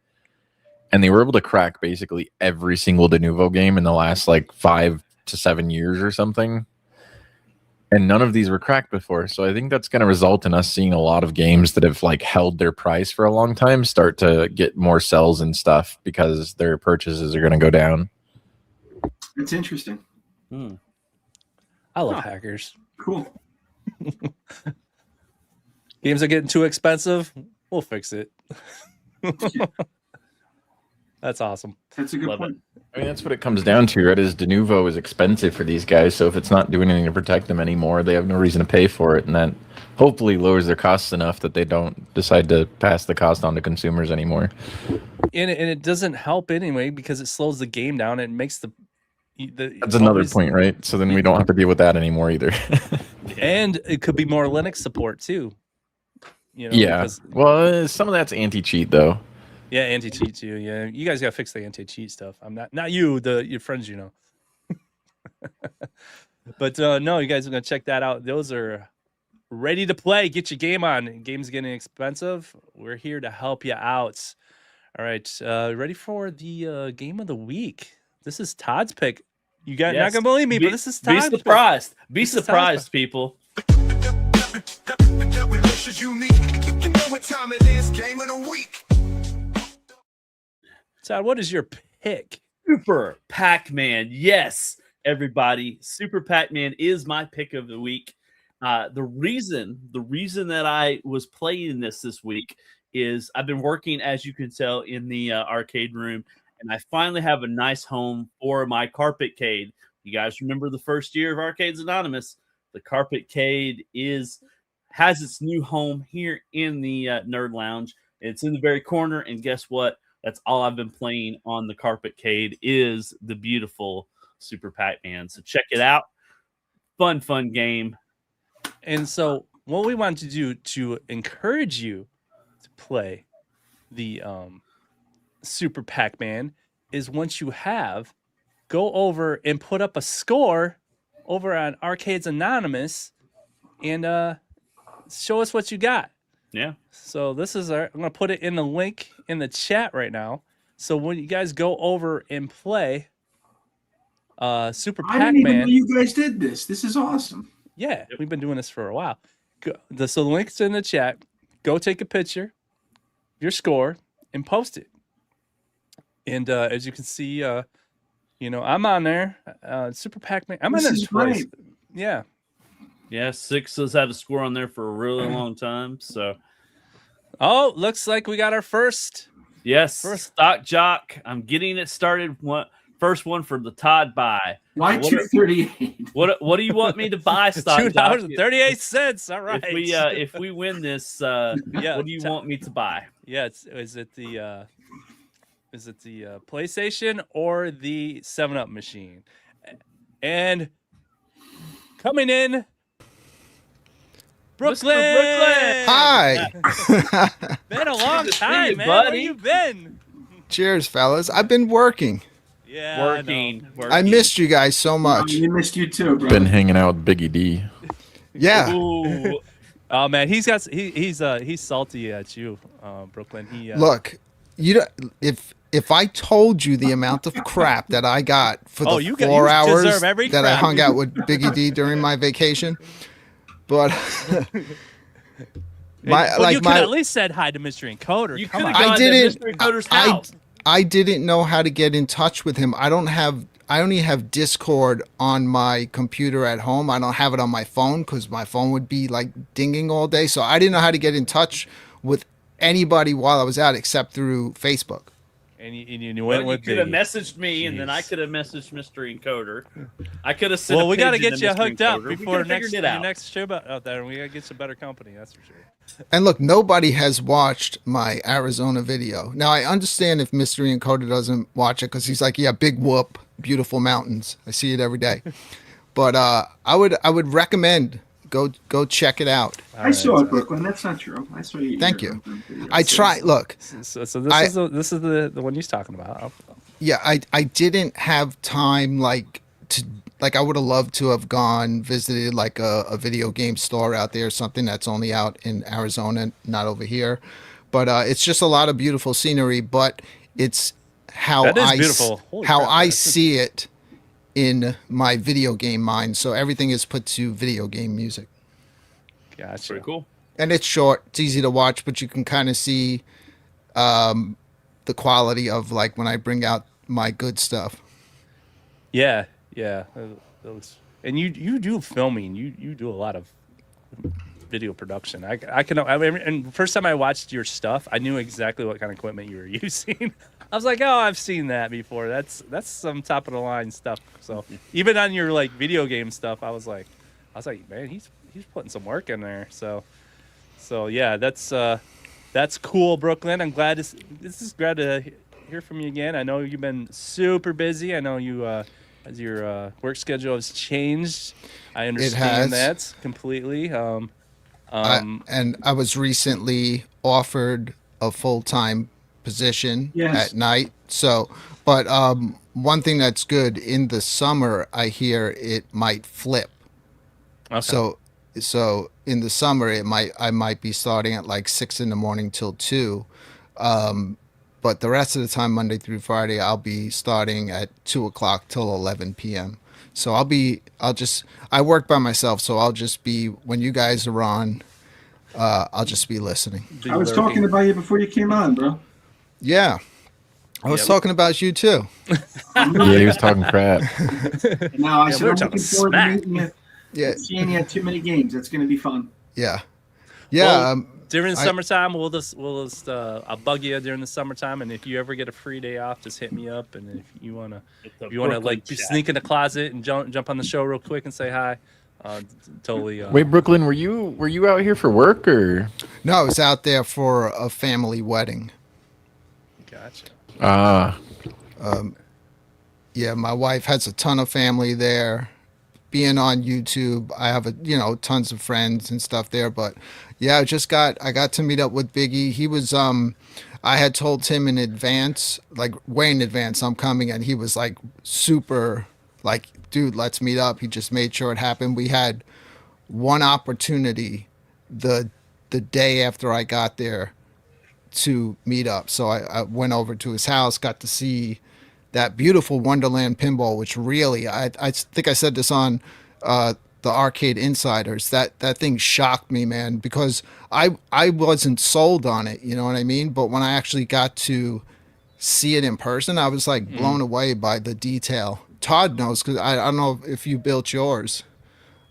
and they were able to crack basically every single De Novo game in the last like 5 to 7 years or something. And none of these were cracked before. So I think that's going to result in us seeing a lot of games that have like held their price for a long time start to get more sells and stuff because their purchases are going to go down. It's interesting. I love hackers. Cool. Games are getting too expensive. We'll fix it. That's awesome. That's a good Love point. I mean, that's what it comes down to, right? Is De Novo is expensive for these guys, so if it's not doing anything to protect them anymore, they have no reason to pay for it, and that hopefully lowers their costs enough that they don't decide to pass the cost on to consumers anymore. And it doesn't help anyway because it slows the game down. And it makes the That's another point, right? So then we don't have to deal with that anymore either. And it could be more Linux support too. You know, Yeah. because- Well, some of that's anti-cheat though. yeah, anti-cheat too. Yeah, you guys got to fix the anti-cheat stuff. I'm not you, your friends, you know. But no, you guys are gonna check that out. Those are ready to play. Get your game on. Game's getting expensive. We're here to help you out. All right, ready for the game of the week? This is Todd's pick. You got not gonna believe me, but this is Todd's Be pick. surprised. Be This is Todd's surprised, people. Todd, what is your pick? Super PacMan. Yes, everybody. Super PacMan is my pick of the week. The reason that I was playing this week is I've been working, as you can tell, in the arcade room, and I finally have a nice home for my Carpetcade. You guys remember the first year of Arcades Anonymous? The Carpetcade has its new home here in the Nerd Lounge. It's in the very corner, and guess what? That's all I've been playing on the Carpetcade is the beautiful Super PacMan. So check it out. Fun game. And so, what we want to do to encourage you to play the Super PacMan is once you have, go over and put up a score over on Arcades Anonymous and show us what you got. Yeah. So this is I'm going to put it in the link in the chat right now. So when you guys go over and play Super I didn't even know PacMan. you guys did this. This is awesome. Yeah, we've been doing this for a while. So the link's in the chat. Go take a picture, your score, and post it. And as you can see, I'm on there. Super PacMan. I'm This on is there twice. great. Yeah. Yeah, Six has had a score on there for a really long time. So Oh, looks like we got our first. yes, First- Stock Jock. I'm getting it started. First one for the Todd buy. Why What- 238? What do you want me to buy, Stock Jock? $2.38. All right. If we win this, Yeah, what do you want me to buy? Yeah, is it the PlayStation or the 7-Up machine? And coming in, Brooklyn. Brooklyn! Hi. Been a long Good to see time, you, man. Where buddy. you been? Cheers, fellas. I've been working. Yeah, I know. Working. I missed you guys so much. We missed you too, bro. Been hanging out with Biggie D. Yeah. Ooh, Oh man, he's salty at you, Brooklyn. Look, you don't, if I told you the amount of crap that I got for the Oh, you 4 hours deserve every that I crap. hung out with Biggie D during my vacation, but you could at least said hi to Mr. Encoder. you Come could on. have gone I didn't. to Mr. Encoder's I house. I didn't know how to get in touch with him. I don't have only have Discord on my computer at home. I don't have it on my phone because my phone would be like dinging all day. So I didn't know how to get in touch with anybody while I was out except through Facebook. And you Well, went you with could have Biggie. messaged me, and then I Jeez. could have messaged Mystery Encoder. I could have sent. Well, we got to get you hooked up We before coulda figured your it out. next show out there, and we gotta get some better company. That's for sure. And look, nobody has watched my Arizona video. Now, I understand if Mystery Encoder doesn't watch it because he's like, yeah, big whoop, beautiful mountains. I see it every day. But I would recommend go check it out. I saw it, Brooklyn. That's not true. I saw you. Thank you. I try. Look, So this is the one he's talking about. yeah, I didn't have time like I would have loved to have gone visited like a video game store out there, something that's only out in Arizona, not over here. But it's just a lot of beautiful scenery. But it's how That is beautiful. Holy crap, I that's- see it in my video game mind. So everything is put to video game music. Gotcha. Pretty cool. And it's short, it's easy to watch, but you can kind of see the quality of like when I bring out my good stuff. Yeah. And you do filming. You do a lot of video production. I mean, and first time I watched your stuff, I knew exactly what kind of equipment you were using. I was like, oh, I've seen that before. That's some top of the line stuff. So even on your like video game stuff, I was like, man, he's putting some work in there. So yeah, that's cool, Brooklyn. I'm glad glad to hear from you again. I know you've been super busy. I know you as your work schedule has changed. I understand that completely. And I was recently offered a full-time position at night. So, but one thing that's good in the summer, I hear it might flip. Okay. So in the summer, I might be starting at like 6 in the morning till 2. But the rest of the time, Monday through Friday, I'll be starting at 2 o'clock till 11 p.m. So I work by myself. So I'll just be, when you guys are on, I'll just be listening. I was talking about you before you came on, bro. Yeah. I was talking about you too. Yeah, he was talking crap. Now I said we were I'm talking looking forward to smack. meeting you. Yeah. Seeing you at too many games. That's going to be fun. Yeah. Yeah. Well, during the summertime, we'll just I'll bug you during the summertime, and if you ever get a free day off, just hit me up. And if you wanna like sneak in the closet and jump on the show real quick and say hi, totally. Wait, Brooklyn, were you out here for work or? No, I was out there for a family wedding. Gotcha. Yeah, my wife has a ton of family there. Being on YouTube, I have tons of friends and stuff there. But yeah, I got to meet up with Biggie. He was I had told him in advance, like way in advance, I'm coming, and he was like super like, dude, let's meet up. He just made sure it happened. We had one opportunity the day after I got there to meet up. So I went over to his house, got to see that beautiful Wonderland pinball, which really, I think I said this on the Arcade Insiders, that thing shocked me, man, because I wasn't sold on it, you know what I mean? But when I actually got to see it in person, I was like blown away by the detail. Todd knows, because I don't know if you built yours.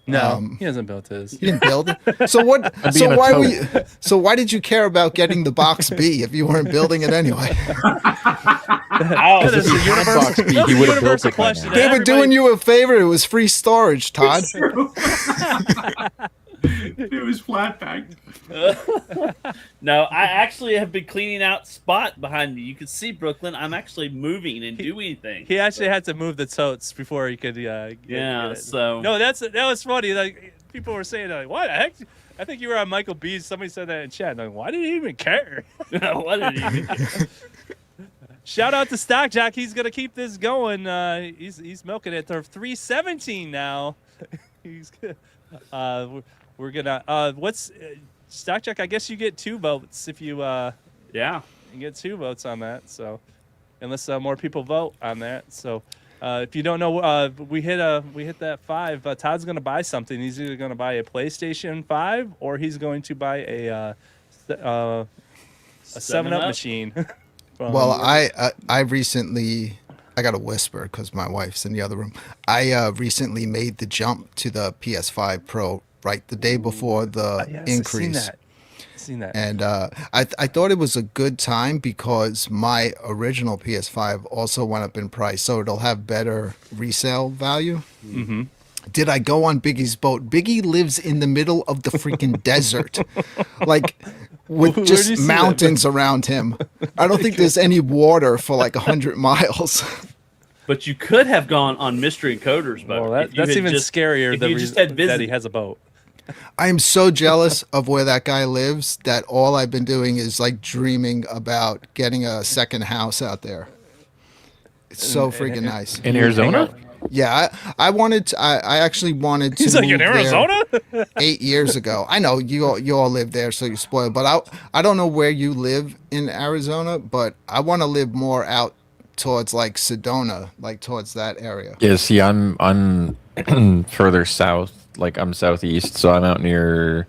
No, he hasn't built his. You didn't build it. So what? So why did you care about getting the box B if you weren't building it anyway? That is a universal, He would have built universal it by question. now. They were doing you a favor. It was free storage, Todd. It was flat packed. No, I actually have been cleaning out spot behind me. You can see, Brooklyn, I'm actually moving and doing things. He actually had to move the totes before he could. Get it. So No, that was funny. Like people were saying, like, "Why the heck?" I think you were on Michael B's. Somebody said that in chat. And I'm like, why did he even care? what did he even care? Shout out to Stockjock. He's gonna keep this going. He's milking it. They're 317 now. He's we're gonna what's Stockjock? I guess you get 2 votes if you Yeah. you get 2 votes on that. So unless more people vote on that. So if you don't know, we hit that 5. Todd's gonna buy something. He's either gonna buy a PlayStation 5 or he's going to buy a 7-Up machine. Well, I recently I got to whisper because my wife's in the other room. I recently made the jump to the PS5 Pro right the day before the Yes, increase. I've seen that. And I thought it was a good time because my original PS5 also went up in price, so it'll have better resale value. Mm-hmm. Did I go on Biggie's boat? Biggie lives in the middle of the freaking desert, like with Where do you just see mountains around him. I don't think there's any water for like 100 miles. But you could have gone on Mystery Encoder's boat. Well, if you that's had even just- scarier if than you just had that visited. he has a boat. I am so jealous of where that guy lives that all I've been doing is like dreaming about getting a second house out there. It's so freaking nice. In Arizona? Yeah, I actually wanted to He's like move in Arizona. there 8 years ago. I know you all live there, so you're spoiled. But I don't know where you live in Arizona, but I want to live more out towards like Sedona, like towards that area. Yeah, see, I'm further south. Like I'm southeast, so I'm out near.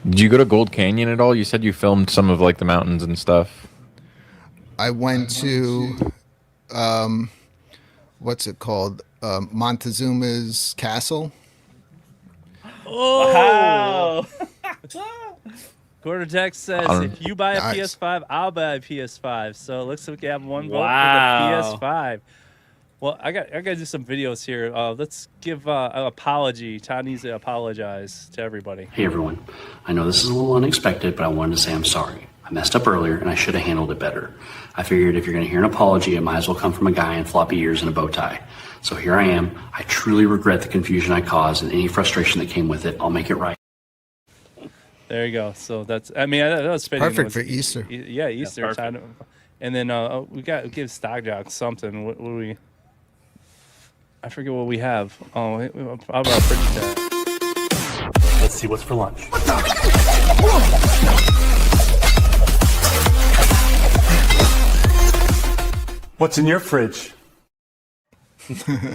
Did you go to Gold Canyon at all? You said you filmed some of like the mountains and stuff. I went to, what's it called? Montezuma's castle. Wow. Quarter Text says, if you buy a Nice. PS5, I'll buy a PS5. So it looks like we have one vote Wow. for the PS5. Well, I got to do some videos here. Let's give an apology. Todd needs to apologize to everybody. Hey everyone, I know this is a little unexpected, but I wanted to say I'm sorry. I messed up earlier and I should have handled it better. I figured if you're going to hear an apology, it might as well come from a guy in floppy ears and a bow tie. So here I am. I truly regret the confusion I caused and any frustration that came with it. I'll make it right. There you go. So that's, I mean, that was fitting. Perfect for Easter. Yeah, Easter perfect. time. And then we got to give Stock Jock something. What do we? I forget what we have. Oh, how about pretty tag? Let's see what's for lunch. What's in your fridge?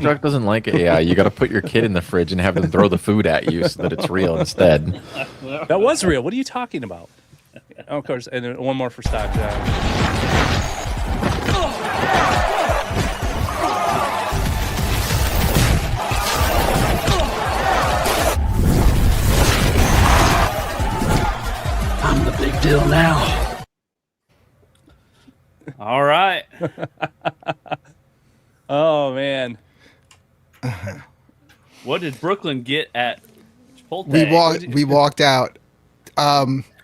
Chuck doesn't like AI. You got to put your kid in the fridge and have them throw the food at you so that it's real instead. That was real. What are you talking about? Oh, of course. And then one more for Stock Jock. I'm the big deal now. All right. Oh man. What did Brooklyn get at Chipotle? We walked out.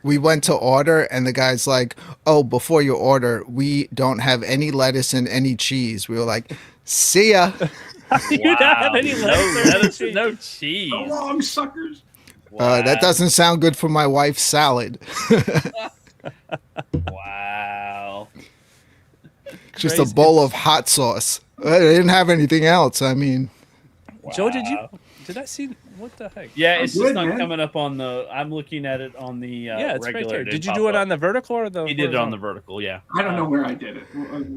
We went to order, and the guy's like, "Oh, before you order, we don't have any lettuce and any cheese." We were like, "See ya." You don't have any no lettuce or lettuce, no cheese. So long, suckers. That doesn't sound good for my wife's salad. Wow. Just Crazy. a bowl of hot sauce. I didn't have anything else. I mean, Joe, did I see what the heck? Yeah, I'm it's good, just not man. coming up on the. I'm looking at it on the. Yeah, it's right regular. there. Did you pop do it up. on the vertical or the? He did it on the vertical. Yeah. I don't know where I did it.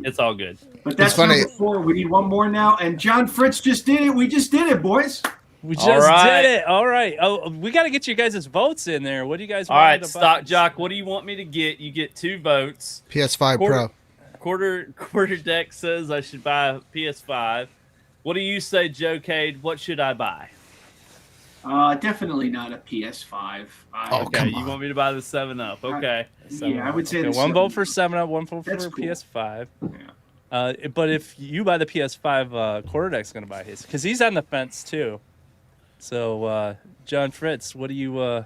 It's all good. But that's funny. number 4. We need one more now. And John Fritz just did it. We just did it, boys. We just All right. did it. All right. Oh, we got to get you guys' votes in there. What do you guys All want? right, Stock Jock. What do you want me to get? You get 2 votes. PS5 Pro. Quarter Deck says I should buy a PS5. What do you say, Joe Cade? What should I buy? Definitely not a PS5. Oh, Okay, come you on. want me to buy the 7-Up? Okay. Yeah, I would say Okay, the one 7. vote for 7-Up, one vote for That's cool. PS5. Yeah. But if you buy the PS5, Quarter Deck's going to buy his because he's on the fence too. So, John Fritz, what do you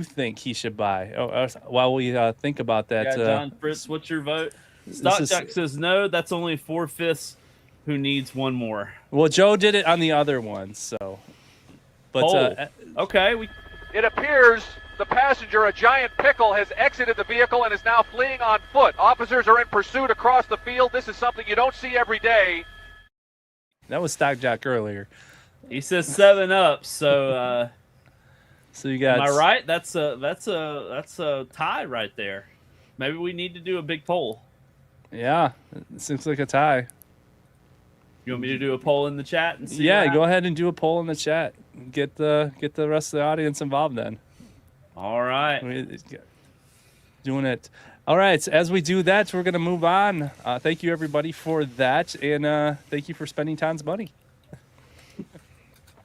think he should buy? Oh, while we think about that, Yeah, John Fritz, what's your vote? this Stock is- Jock says no. That's only 4/5 who needs one more. well, Joe did it on the other one, so. But Okay, It appears the passenger, a giant pickle, has exited the vehicle and is now fleeing on foot. Officers are in pursuit across the field. This is something you don't see every day. that was Stock Jock earlier. he says 7-Up. So So you got. am I right? That's a tie right there. Maybe we need to do a big poll. Yeah, it seems like a tie. You want me to do a poll in the chat and see? Yeah, what go ahead and do a poll in the chat. Get the rest of the audience involved then. All right. Doing it. All right, so as we do that, we're going to move on. Thank you, everybody, for that, and thank you for spending Ton's money.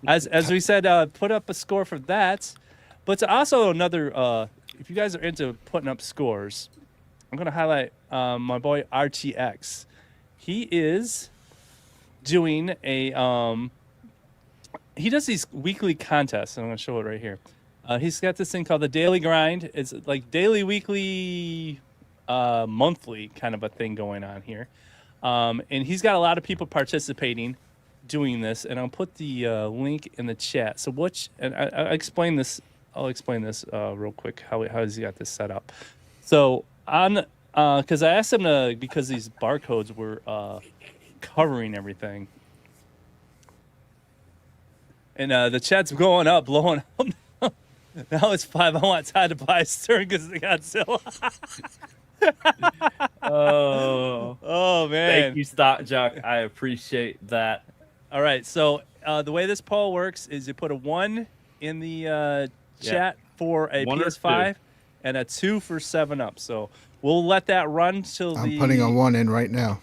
As we said, put up a score for that. But also another, if you guys are into putting up scores, I'm going to highlight my boy RTX. He is doing he does these weekly contests. I'm going to show it right here. He's got this thing called the Daily Grind. It's like daily, weekly, monthly kind of a thing going on here. And he's got a lot of people participating doing this, and I'll put the link in the chat. So I'll explain this. I'll explain this real quick. How has he got this set up? So on because I asked him to, because these barcodes were covering everything, and the chat's going up, blowing up. Now it's 5. I want Todd to buy a Stern because they got Zilla. Oh man! Thank you, Stock Jock. I appreciate that. All right, so the way this poll works is you put a 1 in the chat for a PS5 and a 2 for 7-Up. So we'll let that run till I'm putting a 1 in right now.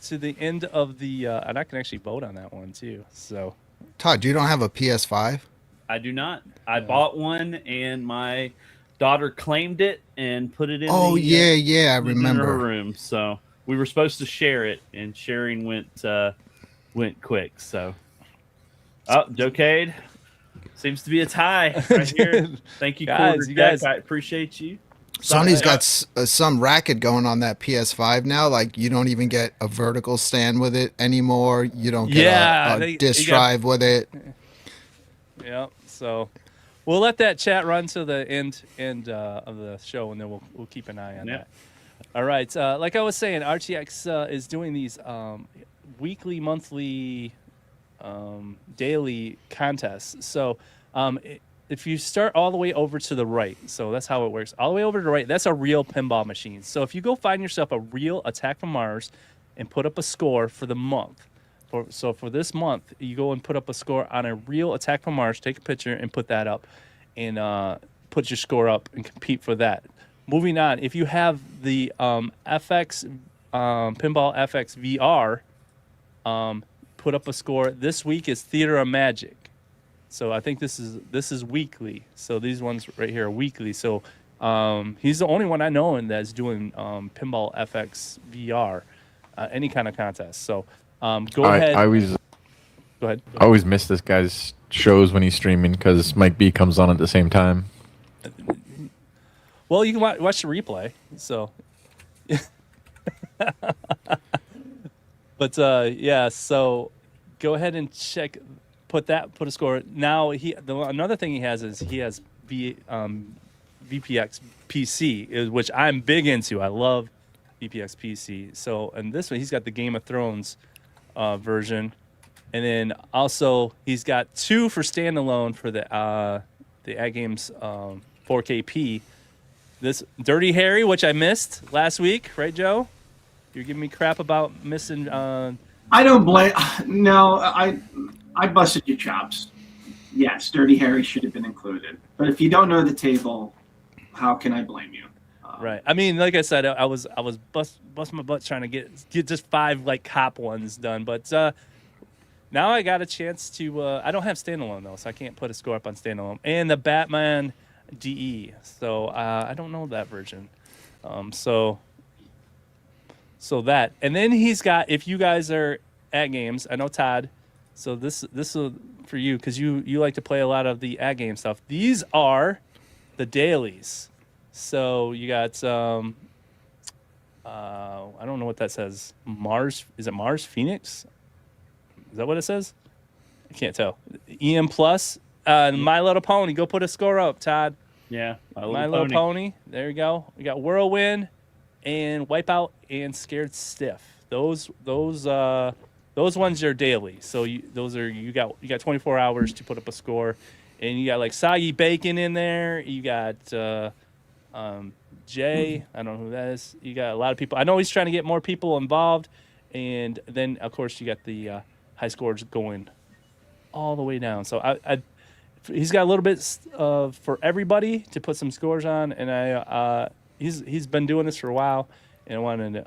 To the end of the, and I can actually vote on that one too. So Todd, you don't have a PS5? I do not. I bought one, and my daughter claimed it and put it in. Oh the, yeah, I remember. her room. So we were supposed to share it, and sharing went quick. So, Jokade, seems to be a tie right here. Thank you, guys. You guys, I appreciate you. Sony's got some racket going on that PS5 now. Like, you don't even get a vertical stand with it anymore. You don't get a disk drive with it. Yeah. So we'll let that chat run to the end of the show, and then we'll keep an eye on that. All right. Like I was saying, RTX is doing these weekly, monthly, daily contests. So if you start all the way over to the right, so that's how it works. All the way over to the right, that's a real pinball machine. So if you go find yourself a real Attack from Mars and put up a score for the month, so for this month, you go and put up a score on a real Attack from Mars, take a picture and put that up, and put your score up and compete for that. Moving on, if you have the FX Pinball FX VR, put up a score. This week is Theater of Magic. So I think this is weekly. So these ones right here are weekly. So he's the only one I know that's doing Pinball FX VR, any kind of contest. So go ahead. Go ahead. I always miss this guy's shows when he's streaming because Mike B comes on at the same time. Well, you can watch the replay. So, but yeah. So go ahead and check. Put a score. Now another thing he has is he has VPX PC, which I'm big into. I love VPX PC. So, and this one he's got the Game of Thrones version, and then also he's got 2 for standalone for the Ad Games 4KP. This Dirty Harry, which I missed last week, right, Joe? You're giving me crap about missing. I don't blame. No, I busted your chops. Yes, Dirty Harry should have been included. But if you don't know the table, how can I blame you? Right. I mean, like I said, I was busting my butt trying to get just 5 like cop ones done. But now I got a chance to. I don't have standalone though, so I can't put a score up on standalone. And the Batman DE, so I don't know that version. So that, and then he's got. If you guys are at games, I know Todd. So this will for you because you like to play a lot of the Ad Game stuff. These are the dailies. So you got I don't know what that says. Mars, is it Mars Phoenix? Is that what it says? I can't tell. EM Plus, My Little Pony. Go put a score up, Todd. Yeah, My Little Pony. There you go. We got Whirlwind and Wipeout and Scared Stiff. Those ones are daily. So you got 24 hours to put up a score, and you got like Soggy Bacon in there. You got Jay. I don't know who that is. You got a lot of people. I know he's trying to get more people involved, and then of course you got the high scores going all the way down. So he's got a little bit for everybody to put some scores on, and he's been doing this for a while, and I wanted to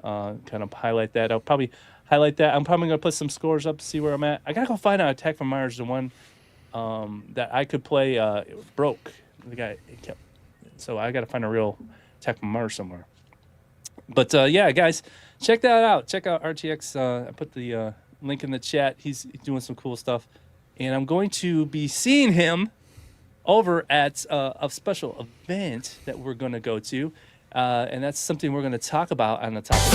kind of highlight that. I'll probably highlight that. I'm probably gonna put some scores up to see where I'm at. I gotta go find out Attack from Mars, the one that I could play broke. The guy kept, so I gotta find a real Attack from Mars somewhere. But yeah, guys, check that out. Check out RTX. I put the link in the chat. He's doing some cool stuff, and I'm going to be seeing him over at a special event that we're going to go to, and that's something we're going to talk about on the top of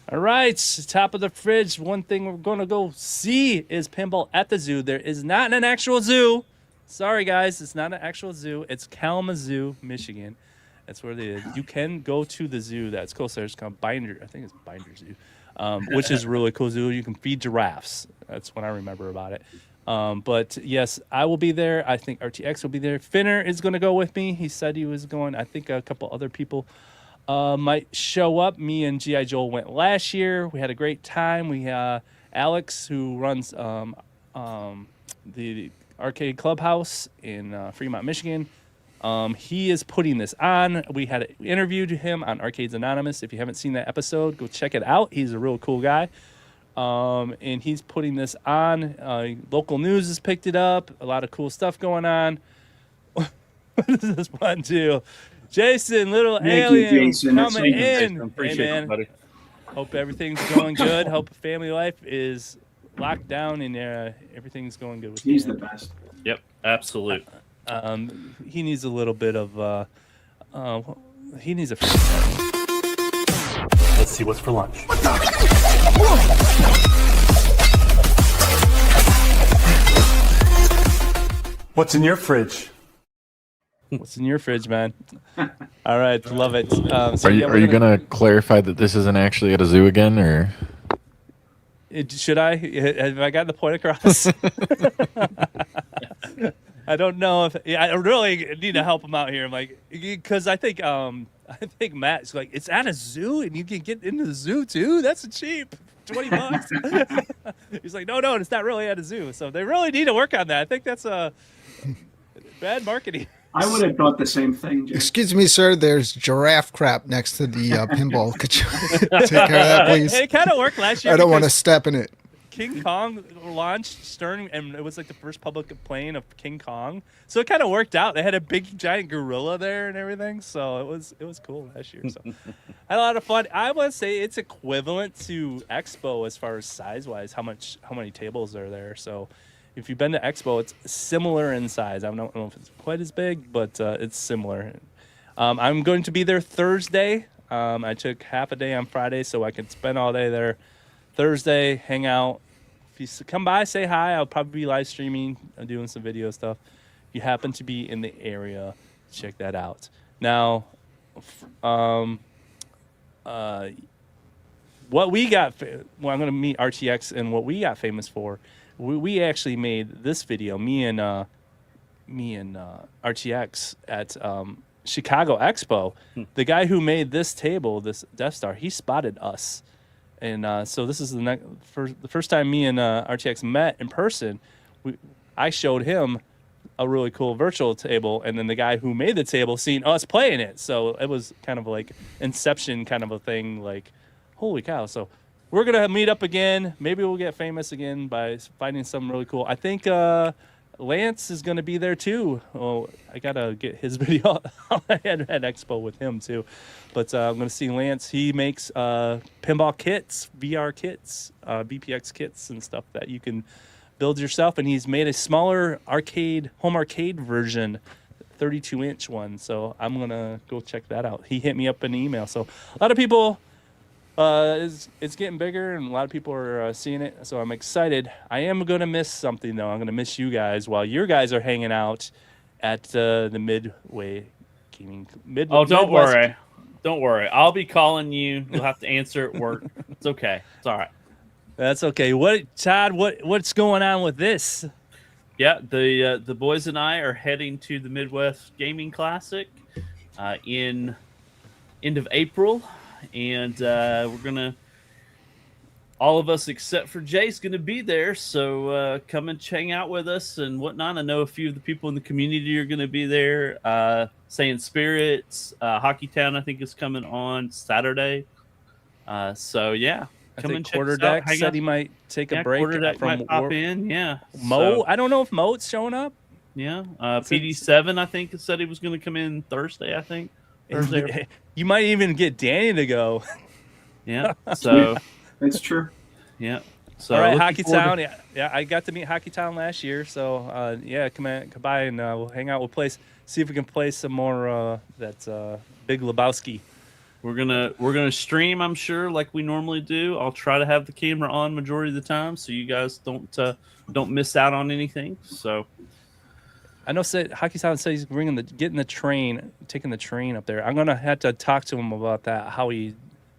All right, top of the fridge. One thing we're going to go see is pinball at the zoo. There is not an actual zoo. Sorry, guys, it's not an actual zoo. It's Kalamazoo, Michigan. That's where it is. You can go to the zoo that's close there. It's called Binder. I think it's Binder Zoo, which is a really cool zoo. You can feed giraffes. That's what I remember about it. But yes, I will be there. I think RTX will be there. Finner is going to go with me. He said he was going. I think a couple other people might show up. Me and G.I. Joel went last year. We had a great time. We Alex, who runs the Arcade Clubhouse in Fremont, Michigan. He is putting this on. We interviewed him on Arcades Anonymous. If you haven't seen that episode, go check it out. He's a real cool guy. And he's putting this on. Local news has picked it up. A lot of cool stuff going on. What does this one do? Jason, little alien, coming in. Appreciate it, buddy. Hope everything's going good. Hope family life is locked down and everything's going good with you. He's the best. Yep, absolute. He needs a little bit of he needs a Let's see what's for lunch. What's in your fridge? What's in your fridge, man? All right, love it. Are you gonna clarify that this isn't actually at a zoo again, or should I? Have I gotten the point across? I don't know if I really need to help him out here. I'm like, because I think Matt's like, it's at a zoo and you can get into the zoo too. That's cheap, $20. He's like, no, it's not really at a zoo. So they really need to work on that. I think that's bad marketing. I would have thought the same thing, Jay. Excuse me, sir. There's giraffe crap next to the pinball. Could you take care of that, please? It kind of worked last year. I don't want to step in it. King Kong launched Stern, and it was like the first public plane of King Kong. So it kind of worked out. They had a big giant gorilla there and everything. So it was cool last year. So I had a lot of fun. I would say it's equivalent to Expo as far as size wise. How many tables are there? So if you've been to Expo, it's similar in size. I don't know if it's quite as big, but it's similar. I'm going to be there Thursday. I took half a day on Friday so I can spend all day there. Thursday, hang out. If you come by, say hi. I'll probably be live streaming, doing some video stuff. If you happen to be in the area, check that out. Now, what we got, well, I'm going to meet RTX, and what we got famous for, we actually made this video, me and RTX at Chicago Expo. The guy who made this table, this Death Star, he spotted us. And so this is the first time me and RTX met in person. I showed him a really cool virtual table, and then the guy who made the table seen us playing it. So it was kind of like Inception kind of a thing, like, holy cow. So we're going to meet up again. Maybe we'll get famous again by finding something really cool. I think Lance is going to be there too. Oh, I got to get his video at Expo with him too. But I'm going to see Lance. He makes pinball kits, VR kits, BPX kits and stuff that you can build yourself. And he's made a smaller home arcade version, 32-inch one. So I'm going to go check that out. He hit me up in an email. So a lot of people, it's getting bigger and a lot of people are seeing it. So I'm excited. I am going to miss something though. I'm going to miss you guys while your guys are hanging out at the Midway Gaming. Don't worry. Don't worry. I'll be calling you. You'll have to answer at work. It's okay. It's all right. That's okay. Todd, what's going on with this? Yeah, the boys and I are heading to the Midwest Gaming Classic in end of April, and we're gonna. All of us except for Jay's going to be there, so come and hang out with us and whatnot. I know a few of the people in the community are going to be there. Saying Spirits, Hockey Town, I think, is coming on Saturday. So yeah, come and check us out. Said he might take a break from might pop in. Yeah, Mo. I don't know if Mo's showing up. Yeah, PD7, I think, said he was going to come in Thursday. I think Thursday. You might even get Danny to go. Yeah. So. That's true. Yeah. So all right, Hockey Town. Yeah, I got to meet Hockey Town last year. So yeah, come by and we'll hang out. We'll see if we can play some more that's Big Lebowski. We're gonna stream, I'm sure, like we normally do. I'll try to have the camera on majority of the time, so you guys don't miss out on anything. So I know Hockey Town said he's taking the train up there. I'm gonna have to talk to him about that.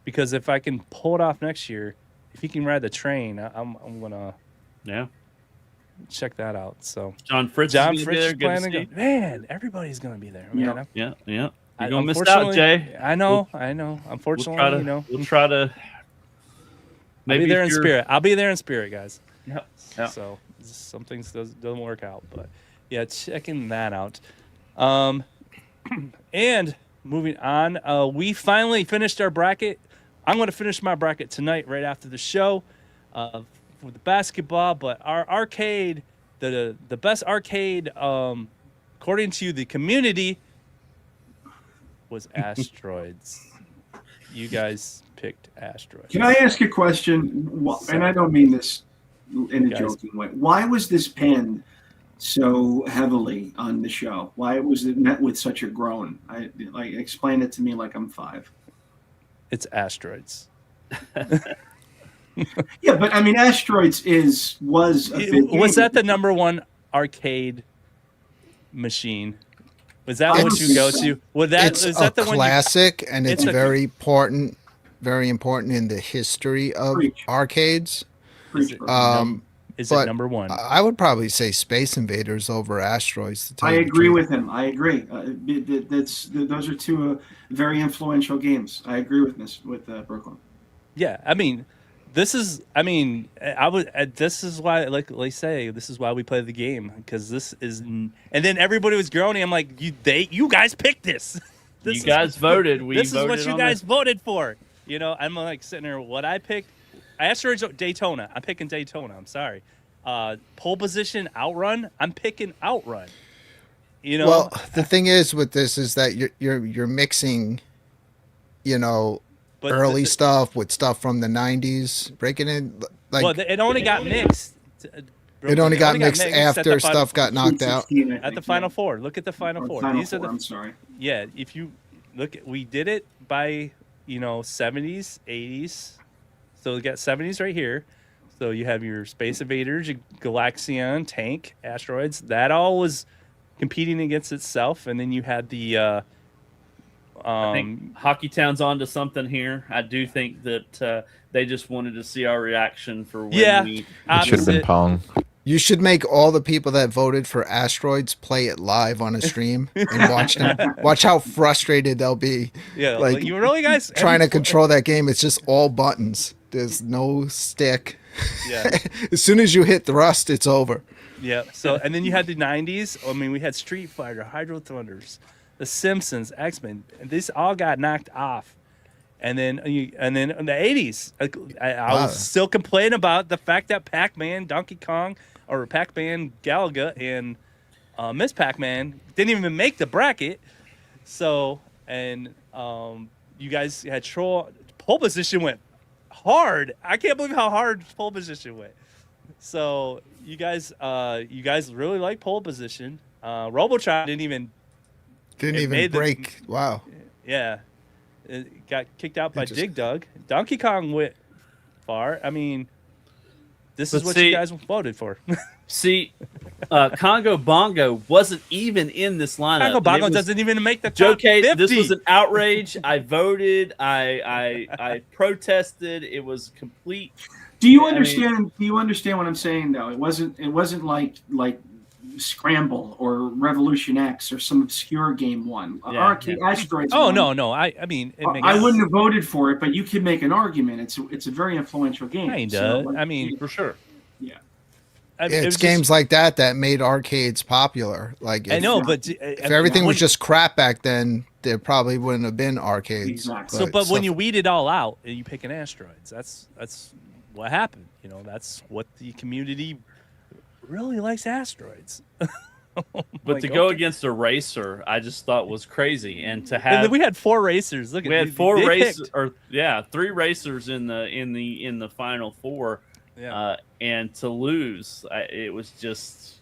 Because if I can pull it off next year, if he can ride the train, I'm gonna check that out. So John Fritz is planning to go. Man, everybody's gonna be there. Man, yeah. You're gonna miss out, Jay. I know. Unfortunately, we'll try to. Maybe I'll be there in spirit. I'll be there in spirit, guys. Yeah. So some things doesn't work out, but yeah, checking that out. And moving on, we finally finished our bracket. I'm going to finish my bracket tonight right after the show for the basketball. But our arcade, the best arcade, according to the community, was Asteroids. You guys picked Asteroids. Can I ask a question? And I don't mean this in a joking way. Why was this panned so heavily on the show? Why was it met with such a groan? Explain it to me like I'm 5. It's Asteroids. Yeah, but I mean, Asteroids was a big game. Was that the number one arcade machine? Was that what you go to? It's a classic, and it's very important in the history of arcades. Is it number one? I would probably say Space Invaders over Asteroids. I agree with him. I agree. Those are two very influential games. I agree with Brooklyn. Yeah, I mean, this is why, like they say, this is why we play the game, because this is. And then everybody was groaning. I'm like, you guys picked this. You guys voted. This is what you guys voted for. You know, I'm like sitting there. What I picked. Asteroids Daytona. I'm picking Daytona. I'm sorry. Pole position Outrun. I'm picking Outrun. You know. Well, the thing is with this is that you're mixing, early stuff with stuff from the '90s, breaking in. Like, well, it only got mixed. It only got mixed after stuff got knocked out. At the Final Four. Look at the Final Four. These are the. I'm sorry. Yeah, if you look, we did it by 70s, 80s. So we got 70s right here. So you have your Space Invaders, your Galaxian, Tank, Asteroids. That all was competing against itself. And then you had the... I think Hockey Town's onto something here. I do think that they just wanted to see our reaction for when we... It should have been Pong. You should make all the people that voted for Asteroids play it live on a stream and watch them. Watch how frustrated they'll be. Yeah, like you really guys trying to control that game. It's just all buttons. There's no stick. Yeah. As soon as you hit thrust, it's over. Yeah. So and then you had the 90s. I mean, we had Street Fighter, Hydro Thunders, The Simpsons, X-Men. And this all got knocked off. And then in the 80s, I was still complaining about the fact that Pac-Man, Donkey Kong, or Pac-Man, Galaga, and Miss Pac-Man didn't even make the bracket. So, and you guys had Troll. Pole position went hard. I can't believe how hard pole position went. So you guys really like pole position. Robotron didn't even break. Wow. Yeah. It got kicked out by Dig Dug. Donkey Kong went far. I mean, this is what you guys voted for. Congo Bongo wasn't even in this lineup. Congo Bongo doesn't even make the top 50. This was an outrage. I voted. I protested. It was complete. Do you understand? Do you understand what I'm saying? Though it wasn't like Scramble or Revolution X or some obscure game one. Arcade Asteroids. Oh, one, no. I mean, it makes I wouldn't have voted for it, but you can make an argument. It's a very influential game. Kinda. I mean, for sure. Yeah. It's games like that made arcades popular. Like I know, but if everything was just crap back then, there probably wouldn't have been arcades. Exactly. But when you weed it all out and you pick an Asteroids, that's what happened. You know, that's what the community really likes, Asteroids. But to go against a racer, I just thought was crazy, and to have and then we had 4 racers. Look, we had 4 racers, or 3 racers in the final 4. Yeah. And to lose, it was just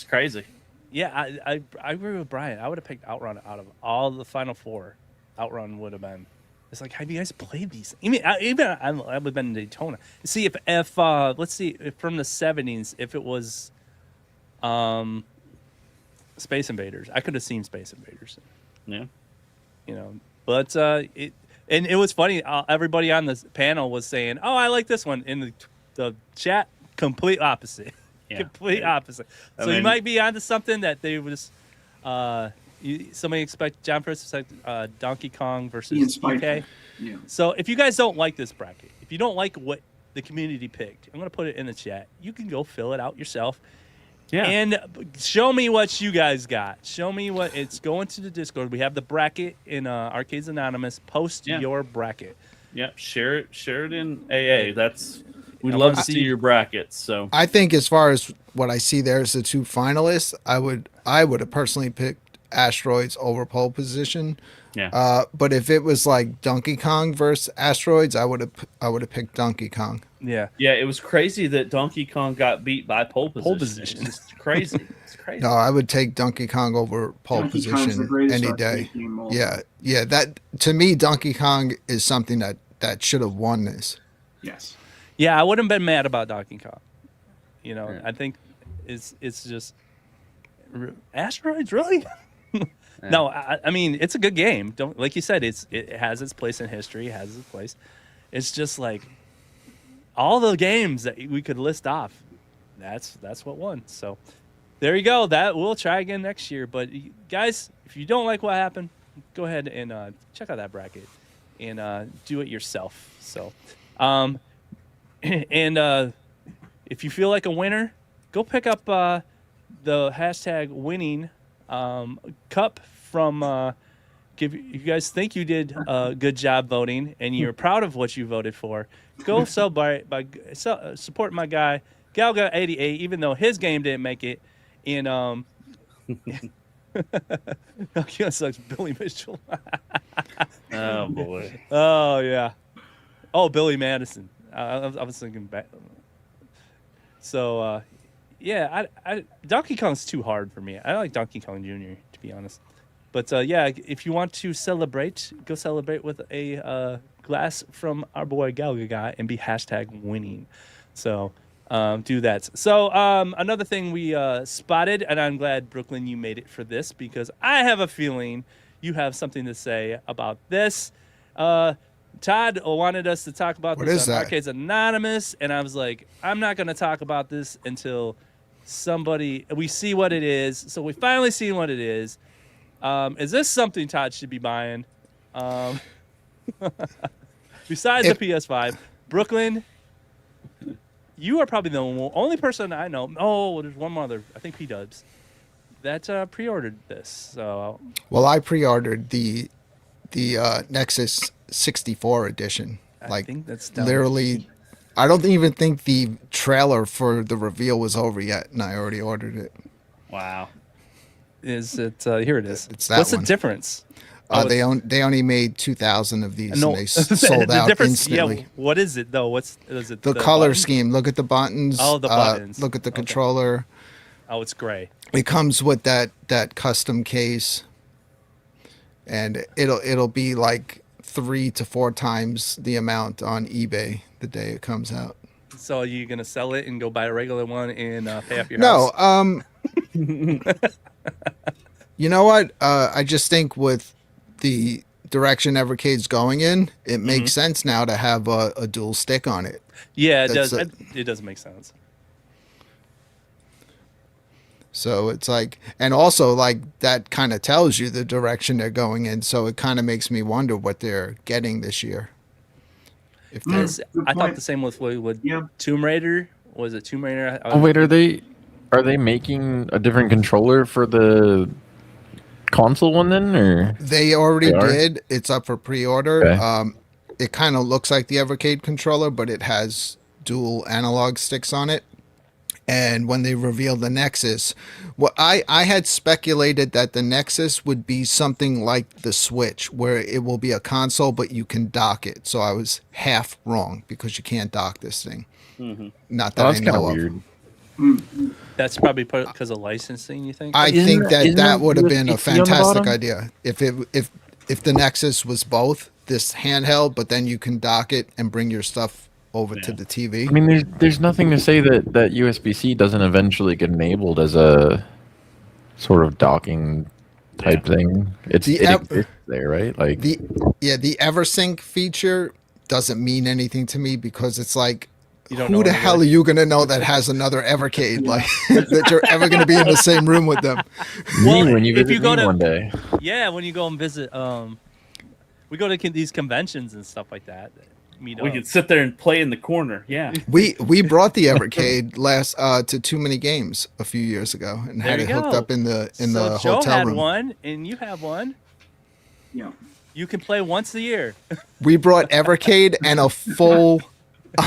crazy. Yeah, I agree with Brian. I would have picked Outrun out of all the final 4. Outrun would have been. It's like, have you guys played these? I would have been in Daytona. See if let's see if from the 70s, if it was Space Invaders, I could have seen Space Invaders. Yeah. You know, but it was funny. Everybody on this panel was saying, "Oh, I like this one." In the chat, complete opposite. Yeah. Complete opposite. So you might be onto something that they was. Somebody expect John First Donkey Kong versus UK. Yeah. So if you guys don't like this bracket, if you don't like what the community picked, I'm gonna put it in the chat. You can go fill it out yourself. Yeah. And show me what you guys got. Show me what it's going to the Discord. We have the bracket in Arcades Anonymous. Post your bracket. Yep. Share it in AA. We'd love to see your brackets. So I think as far as what I see there as the 2 finalists, I would have personally picked Asteroids over pole position. Yeah. But if it was like Donkey Kong versus Asteroids, I would have picked Donkey Kong. Yeah. Yeah, it was crazy that Donkey Kong got beat by pole position. It's just crazy. It's crazy. No, I would take Donkey Kong over pole Donkey Kong's the position greatest any day. arcade game ever. Yeah. That to me, Donkey Kong is something that should have won this. Yes. Yeah, I wouldn't have been mad about Donkey Kong. You know, I think it's just Asteroids, really? No, I mean it's a good game. Don't like you said. It has its place in history. It has its place. It's just like all the games that we could list off. That's what won. So there you go. That we'll try again next year. But guys, if you don't like what happened, go ahead and check out that bracket and do it yourself. So, and if you feel like a winner, go pick up the hashtag winning cup from if you guys think you did a good job voting and you're proud of what you voted for, go celebrate by support my guy Galga88, even though his game didn't make it in sucks Billy Mitchell. Oh boy. Oh yeah. Oh, Billy Madison. I was thinking back. So yeah, I Donkey Kong's too hard for me. I like Donkey Kong Jr. to be honest. But yeah, if you want to celebrate, go celebrate with a glass from our boy Galga Guy and be hashtag winning. So do that. So another thing we spotted, and I'm glad Brooklyn you made it for this because I have a feeling you have something to say about this. Todd wanted us to talk about this on Arcades Anonymous, and I was like, I'm not going to talk about this until we see what it is. So we finally seen what it is. Is this something Todd should be buying? Besides the PS5, Brooklyn, you are probably the only person I know. Oh, there's one more other. I think P-Dubs that pre-ordered this. So, well, I pre-ordered the Nexus 64 edition. I think that's done. Literally. I don't even think the trailer for the reveal was over yet, and I already ordered it. Wow. Is it here? It is. It's that What's one. The difference? They only made 2,000 of these, and they sold out instantly. Yeah, what is it though? Is it the color button? scheme? Look at the buttons. Oh, the buttons. Look at the controller. Oh, it's gray. It comes with that custom case, and it'll be like 3 to 4 times the amount on eBay the day it comes out. So are you gonna sell it and go buy a regular one and pay off your house? No. You know what? I just think with the direction Evercade's going in, it makes sense now to have a dual stick on it. Yeah, it does. It does make sense. So it's like, and also like that kind of tells you the direction they're going in. So it kind of makes me wonder what they're getting this year. If there's, I thought the same with Tomb Raider. Was it Tomb Raider? Oh wait, are they making a different controller for the console one then, or they already did. It's up for pre-order. Okay. It kind of looks like the Evercade controller, but it has dual analog sticks on it. And when they revealed the Nexus, well, I had speculated that the Nexus would be something like the Switch, where it will be a console, but you can dock it. So I was half wrong because you can't dock this thing. Mm-hmm. Not that I know of. Weird. That's probably because of licensing. You think? I think that would have been a fantastic idea if the Nexus was both this handheld, but then you can dock it and bring your stuff over to the TV. I mean, there's nothing to say that USB-C doesn't eventually get enabled as a sort of docking type thing. It exists there, right? Like the EverSync feature doesn't mean anything to me because it's like, who the hell are you going to know that has another Evercade, like that you're ever going to be in the same room with them? Well, when you if visit you go me to one day. Yeah, when you go and visit, we go to these conventions and stuff like that. We can sit there and play in the corner. Yeah, we brought the Evercade last to Too Many Games a few years ago and had it hooked up in the Joe hotel had room. one, and you have one. Yeah, you can play once a year. We brought Evercade and a full.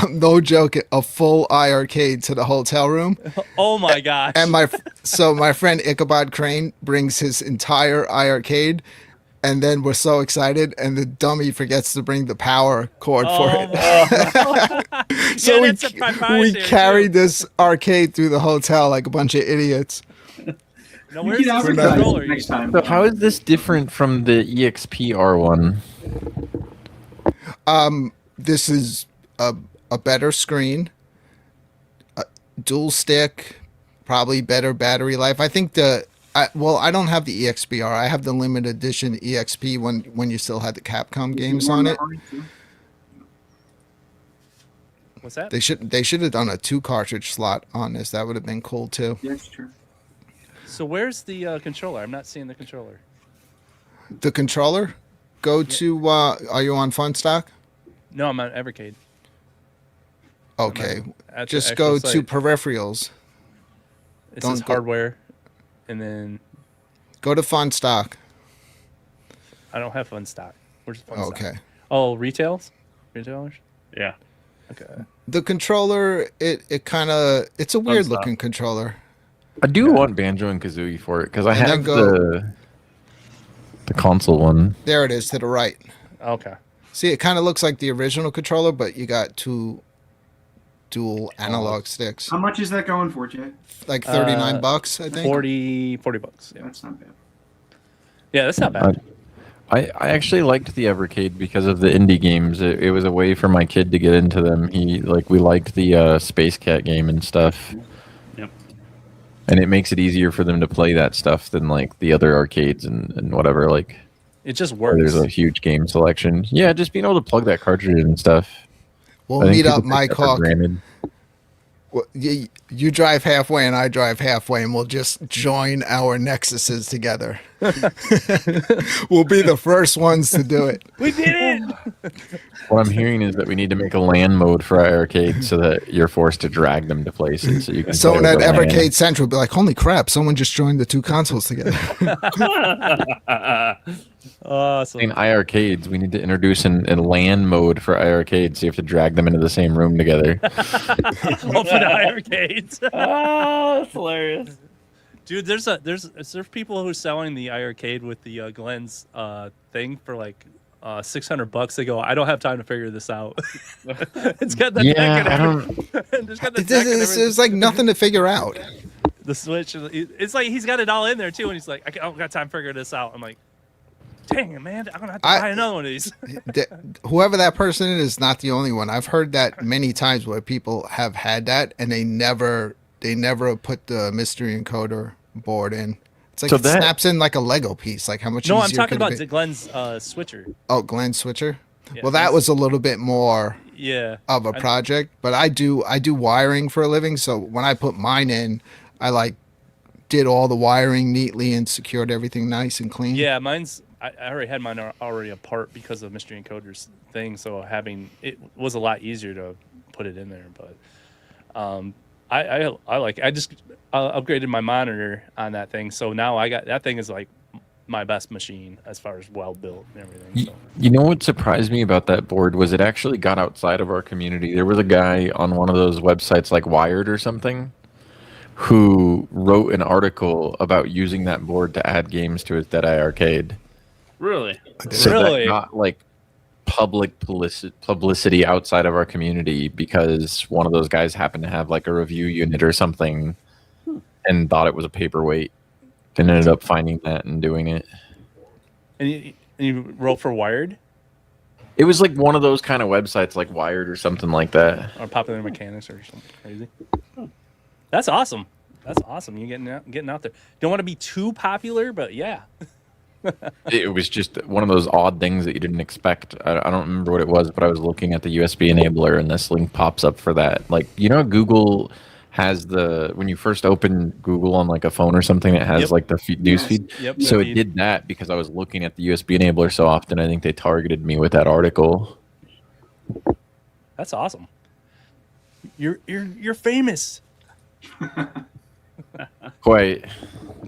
No joke, a full iArcade to the hotel room. Oh my gosh! And my friend Ichabod Crane brings his entire iArcade, and then we're so excited, and the dummy forgets to bring the power cord for it. So we carried this arcade through the hotel like a bunch of idiots. No, where's the controller? Next time. So how is this different from the EXPR one? This is a better screen, dual stick, probably better battery life. I think I don't have the EXPR. I have the limited edition EXP when you still had the Capcom games on it. What's that? They should have done a 2 cartridge slot on this. That would have been cool too. Yeah, that's true. So where's the controller? I'm not seeing the controller. The controller? Go to are you on Funstock? No, I'm on Evercade. Okay. At Just the go actual to site. peripherals. It says hardware, and then Go to Funstock. I don't have fun stock. Where's fun stock? Okay. Oh, retailers? Yeah. Okay. The controller, it's a weird looking controller. I do want Banjo and Kazooie for it because I And then have the console one. There it is to the right. Okay. See, it kind of looks like the original controller, but you got 2 dual analog sticks. How much is that going for, Jay? Like $39, I think. 40 bucks. Yeah. That's not bad. Yeah, that's not bad. I actually liked the Evercade because of the indie games. It was a way for my kid to get into them. We liked the Space Cat game and stuff. Yep. And it makes it easier for them to play that stuff than like the other arcades and whatever. Like It just where works. there's a huge game selection. Yeah, just being able to plug that cartridge in and stuff. We'll I think meet up, people take Mike that for Hawk. granted. You drive halfway and I drive halfway, and we'll just join our Nexuses together. We'll be the first ones to do it. We did it! What I'm hearing is that we need to make a LAN mode for our arcade so that you're forced to drag them to places so you can. Someone play at with the LAN. Evercade Central will be like, holy crap, someone just joined the 2 consoles together. Awesome. In iArcades, we need to introduce a LAN mode for iArcades, so you have to drag them into the same room together. Open arcades. Oh, that's hilarious. Dude, there's people who are selling the iArcade with the Glenn's thing for like $600. They go, I don't have time to figure this out. It's got the neck and everything. It's got the neck and everything. There's like nothing to figure out. The Switch. It's like he's got it all in there too, and he's like, I don't got time to figure this out. I'm like, dang it, man, I'm gonna have to buy another one of these. Whoever that person is not the only one. I've heard that many times where people have had that and they never put the mystery encoder board in. It's like snaps in like a Lego piece. Like how much? No, I'm easier talking could it about be? Glenn's switcher. Oh, Glenn's switcher. Yeah, well, that was a little bit more of a project, but I do wiring for a living. So when I put mine in, I like did all the wiring neatly and secured everything nice and clean. Yeah, mine's. I already had mine already apart because of Mystery Encoder's thing, so having it was a lot easier to put it in there. But I like. I just upgraded my monitor on that thing, so now I got that thing is like my best machine as far as well built and everything. So. You know what surprised me about that board was it actually got outside of our community. There was a guy on one of those websites like Wired or something who wrote an article about using that board to add games to his Deadeye Arcade. Really? So Really? that got like public publicity outside of our community because one of those guys happened to have like a review unit or something and thought it was a paperweight and ended up finding that and doing it. And you wrote for Wired It was like one of those kind of websites like Wired or something like that. or Popular Mechanics or something crazy. That's awesome. That's awesome. You getting out there. Don't want to be too popular, but yeah. It was just one of those odd things that you didn't expect. I don't remember what it was, but I was looking at the USB enabler and this link pops up for that. Like, you know, Google has when you first open Google on like a phone or something, it has like the news feed. Yep, so feed. it did that because I was looking at the USB enabler so often. I think they targeted me with that article. That's awesome. You're famous. Quite.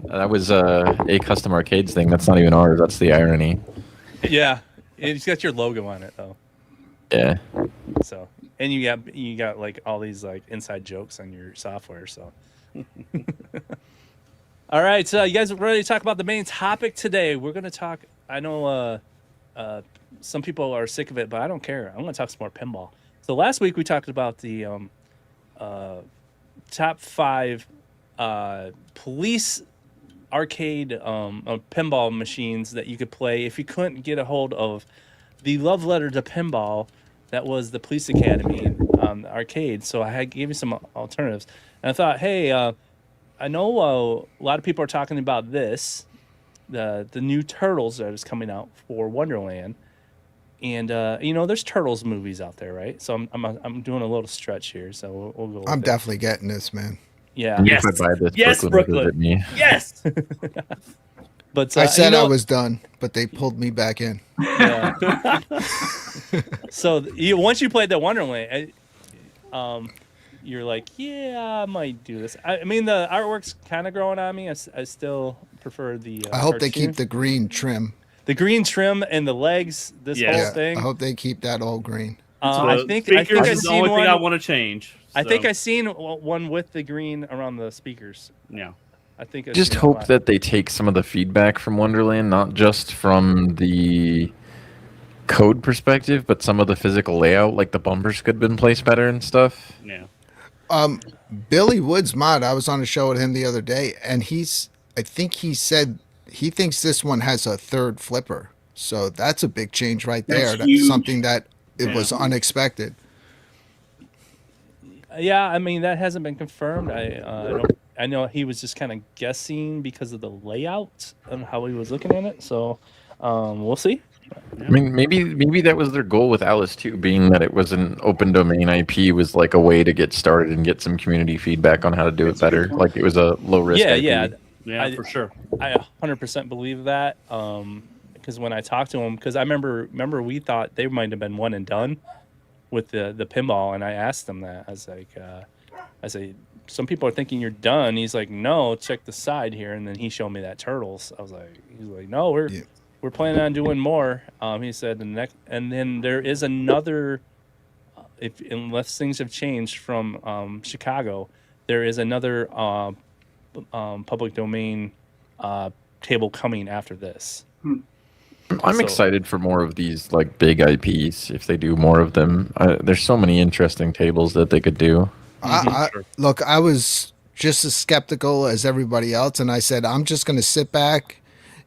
That was a Custom Arcades thing. That's not even ours. That's the irony. Yeah, it's got your logo on it though. Yeah. So, and you got like all these like inside jokes on your software. So, all right. So you guys ready to talk about the main topic today? We're gonna talk. I know some people are sick of it, but I don't care. I'm gonna talk some more pinball. So last week we talked about the top 5 police arcade pinball machines that you could play if you couldn't get a hold of the love letter to pinball that was the Police Academy arcade. So I gave you some alternatives, and I thought, hey, I know a lot of people are talking about this, the new Turtles that is coming out for Wonderland, and you know, there's Turtles movies out there, right? So I'm doing a little stretch here, so we'll go. I'm definitely getting this, man. Yeah. Yes. If I buy this, Yes, Brooklyn will visit me. Yes. But I said you know, I was done, but they pulled me back in. Yeah. So once you played the Wonderland, you're like, yeah, I might do this. I mean, the artwork's kind of growing on me. I still prefer the. I hope they cartoon. keep the green trim. The green trim and the legs. This whole thing. I hope they keep that all green. I think I've I've the only seen one. thing I want to change. I think so. I've seen one with the green around the speakers. Yeah. I think. I've Just seen hope that they take some of the feedback from Wonderland, not just from the code perspective, but some of the physical layout, like the bumpers could have been placed better and stuff. Yeah. Billy Woods mod, I was on a show with him the other day, and I think he said he thinks this one has a third flipper. So that's a big change right there. That's That's huge. something that it was unexpected. Yeah, I mean that hasn't been confirmed. I know he was just kind of guessing because of the layout and how he was looking at it. So we'll see. I mean, maybe that was their goal with Alice too, being that it was an open domain IP, was like a way to get started and get some community feedback on how to do it better. Like it was a low risk. Yeah, IP. yeah, For sure. I 100% believe that. Because when I talked to him, because I remember we thought they might have been one and done with the pinball, and I asked him that. I was like, some people are thinking you're done. He's like, no, check the side here, and then he showed me that Turtles. He's like, no, we're planning on doing more. He said and then there is another. Unless things have changed from Chicago, there is another public domain table coming after this. I'm excited for more of these like big IPs if they do more of them. There's so many interesting tables that they could do. Look, I was just as skeptical as everybody else, and I said I'm just going to sit back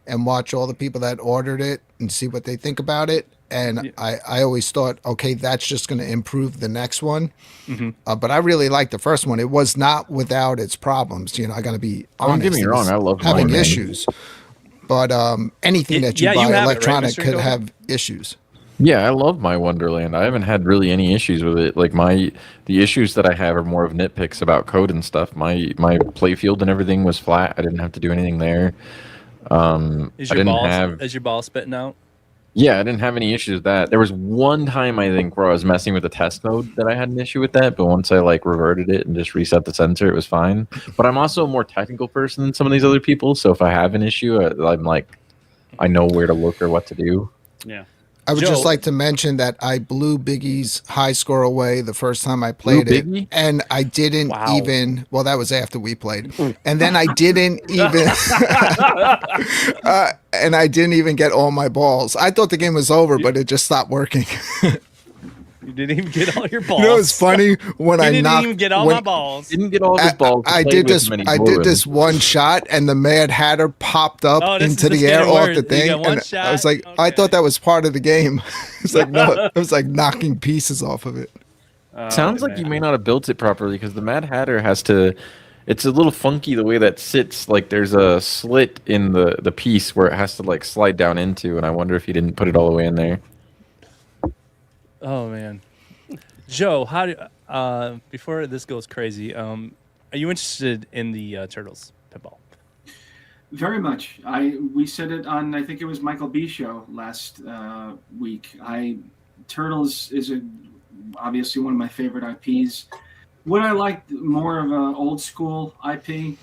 and watch all the people that ordered it and see what they think about it. And I always thought, okay, that's just going to improve the next one. Mm-hmm. But I really liked the first one. It was not without its problems. You know, I got to be honest. Don't get me wrong, I love having mine, issues. But anything that you buy have it, right, electronic Mr. could Gold? have issues. Yeah, I love my Wonderland. I haven't had really any issues with it. Like the issues that I have are more of nitpicks about code and stuff. My playfield and everything was flat. I didn't have to do anything there. Is I your didn't ball have. is your ball spitting out? Yeah, I didn't have any issues with that. There was one time I think where I was messing with the test mode that I had an issue with that, but once I like reverted it and just reset the sensor, it was fine. But I'm also a more technical person than some of these other people, so if I have an issue, I'm like, I know where to look or what to do. Yeah. I would Joe- just like to mention that I blew Biggie's high score away the first time I played Blew it, Biggie? and I didn't Wow. even. Well, that was after we played, and then I didn't even. And I didn't even get all my balls. I thought the game was over, but it just stopped working. You didn't even get all your balls. You know, it's funny when He I didn't knocked. even get all when- my balls. Didn't get all of his balls. to I play did with this. him and he I blew did him. this one shot, and the Mad Hatter popped up Oh, this into is just the air getting off worse. the You thing, got one and I shot? was like, I Okay. thought that was part of the game. It's like no, it was like knocking pieces off of it. Sounds like you may not have built it properly because the Mad Hatter has to. It's a little funky the way that sits. Like there's a slit in the piece where it has to like slide down into, and I wonder if you didn't put it all the way in there. Oh man, Joe, how do before this goes crazy? Are you interested in the Turtles pinball? Very much. We said it on, I think it was Michael B. show last week. Turtles is obviously one of my favorite IPs. What I liked more of an old school IP,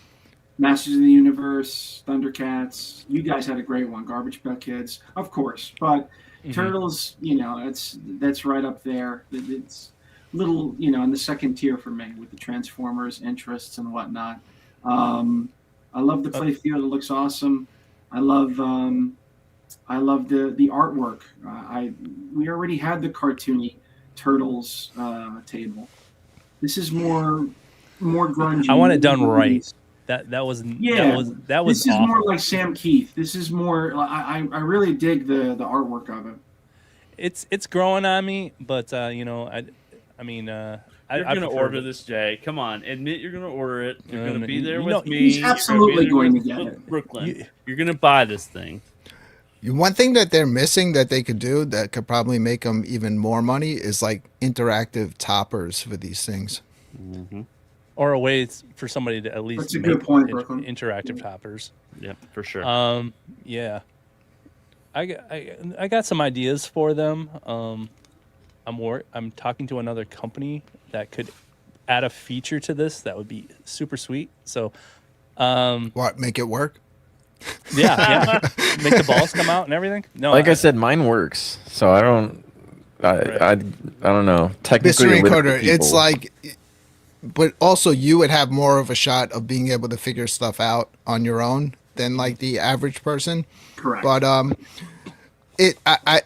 Masters of the Universe, Thundercats. You guys had a great one, Garbage Pail Kids, of course. But Turtles, that's right up there. It's little, in the second tier for me with the Transformers interests and whatnot. I love the play field; it looks awesome. I love the artwork. We already had the cartoony Turtles table. This is more grungy. I want it done right. That was that was. This is awful. more like Sam Keith. This is more. I really dig the artwork of it. It's growing on me, but I mean, You're I gonna prefer order it. this, Jay. Come on, admit you're gonna order it. You're No, gonna no, be you- there you with know, me. he's You're gonna be absolutely there going with to get it. Brooklyn. You're gonna buy this thing. One thing that they're missing that they could do that could probably make them even more money is like interactive toppers for these things. Or a way for somebody to at least That's a make good point, Brooklyn. interactive toppers. Yep, for sure. Yeah, I got some ideas for them. I'm talking to another company that could add a feature to this that would be super sweet. So, What, make it work? yeah, make the balls come out and everything. No, Like I said, mine works, so I don't. I don't know. Technically, Mystery a list of encoder. It's people- like, but also you would have more of a shot of being able to figure stuff out on your own than like the average person. Correct. But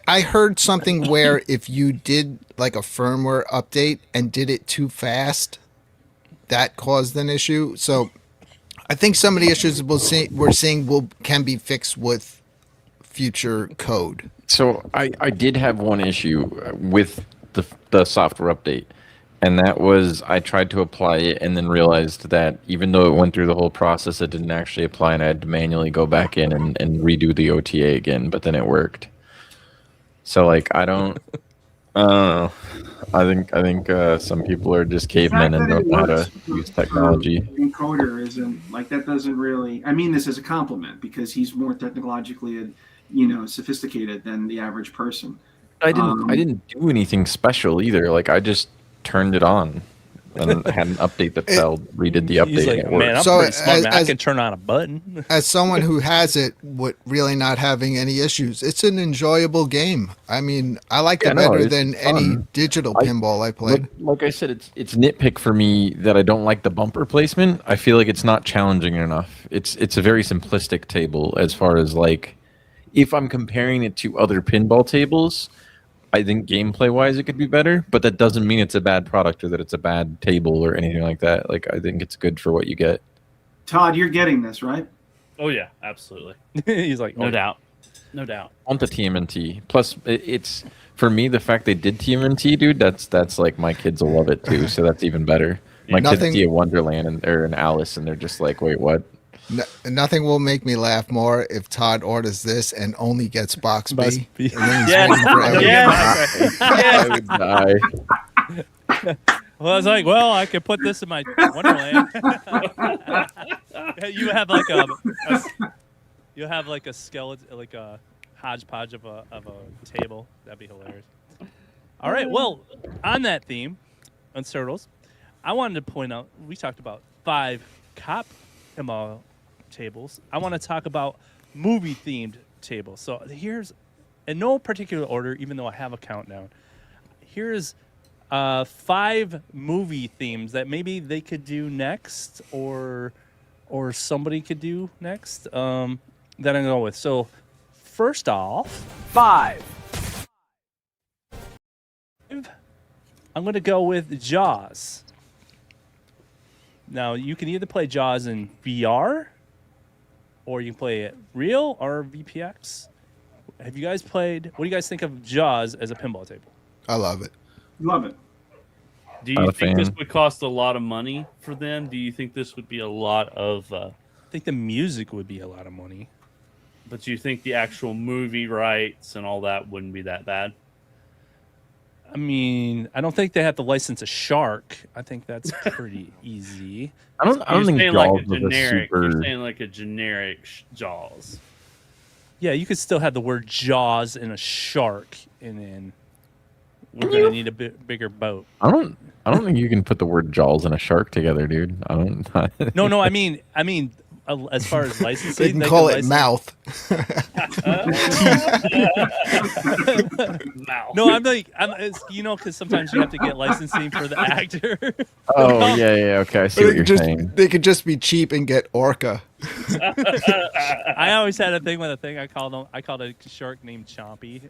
I heard something where if you did like a firmware update and did it too fast, that caused an issue. So I think some of the issues we're seeing can be fixed with future code. So I did have one issue with the software update, and that was I tried to apply it and then realized that even though it went through the whole process, it didn't actually apply, and I had to manually go back in and redo the OTA again, but then it worked. So like I don't know. I think some people are just cavemen and don't know how to use technology. Encoder isn't like that. Doesn't really. I mean this as a compliment because he's more technologically, sophisticated than the average person. I didn't do anything special either. Like I just turned it on and had an update that failed. Redid the update. he's like, and it worked. man, I'm So pretty smart. Man. I as- can turn on a button. As someone who has it, with really not having any issues, it's an enjoyable game. I mean, I like it better it's than fun. any digital pinball I played. Like I said, it's nitpick for me that I don't like the bumper placement. I feel like it's not challenging enough. It's a very simplistic table as far as like if I'm comparing it to other pinball tables. I think gameplay wise it could be better, but that doesn't mean it's a bad product or that it's a bad table or anything like that. Like I think it's good for what you get. Todd, you're getting this, right? Oh yeah, absolutely. He's like, No oh, doubt. No doubt. On the TMNT. Plus, it's for me the fact they did TMNT, dude. That's like my kids will love it too. So that's even better. My Nothing- kids see a Wonderland or an Alice, and they're just like, wait, what? Nothing will make me laugh more if Todd orders this and only gets box Box B. B. And then he's Yes. waiting for everything. Yes. I would die. Well, I was like, well, I could put this in my Wonderland. You have like you have like a skeleton, like a hodgepodge of a table. That'd be hilarious. All right, well, on that theme, on Turtles, I wanted to point out we talked about 5 cop pinball tables. I want to talk about movie themed tables. So here's, in no particular order, even though I have a countdown. Here's 5 movie themes that maybe they could do next, or somebody could do next. That I'm gonna go with. So first off, 5. I'm gonna go with Jaws. Now you can either play Jaws in VR, or you can play it real or VPX. Have you guys played? What do you guys think of Jaws as a pinball table? I love it. Love it. Do Not you a think this fan. would cost a lot of money for them? Do you think this would be a lot of? I think the music would be a lot of money. But you think the actual movie rights and all that wouldn't be that bad? I mean, I don't think they have to license a shark. I think that's pretty easy. I don't You're think saying Jaws like a was a generic. super. You're saying like a generic Jaws. Yeah, you could still have the word Jaws in a shark, and then we're gonna need a bit bigger boat. I don't think you can put the word Jaws and a shark together, dude. I don't. No, I mean, as far as licensing, They can call it license- mouth. Mouth. No, it's, because sometimes you have to get licensing for the actor. Oh yeah. Okay, I see what you're saying. They could just be cheap and get orca. I always had a thing with a thing. I called a shark named Chompy.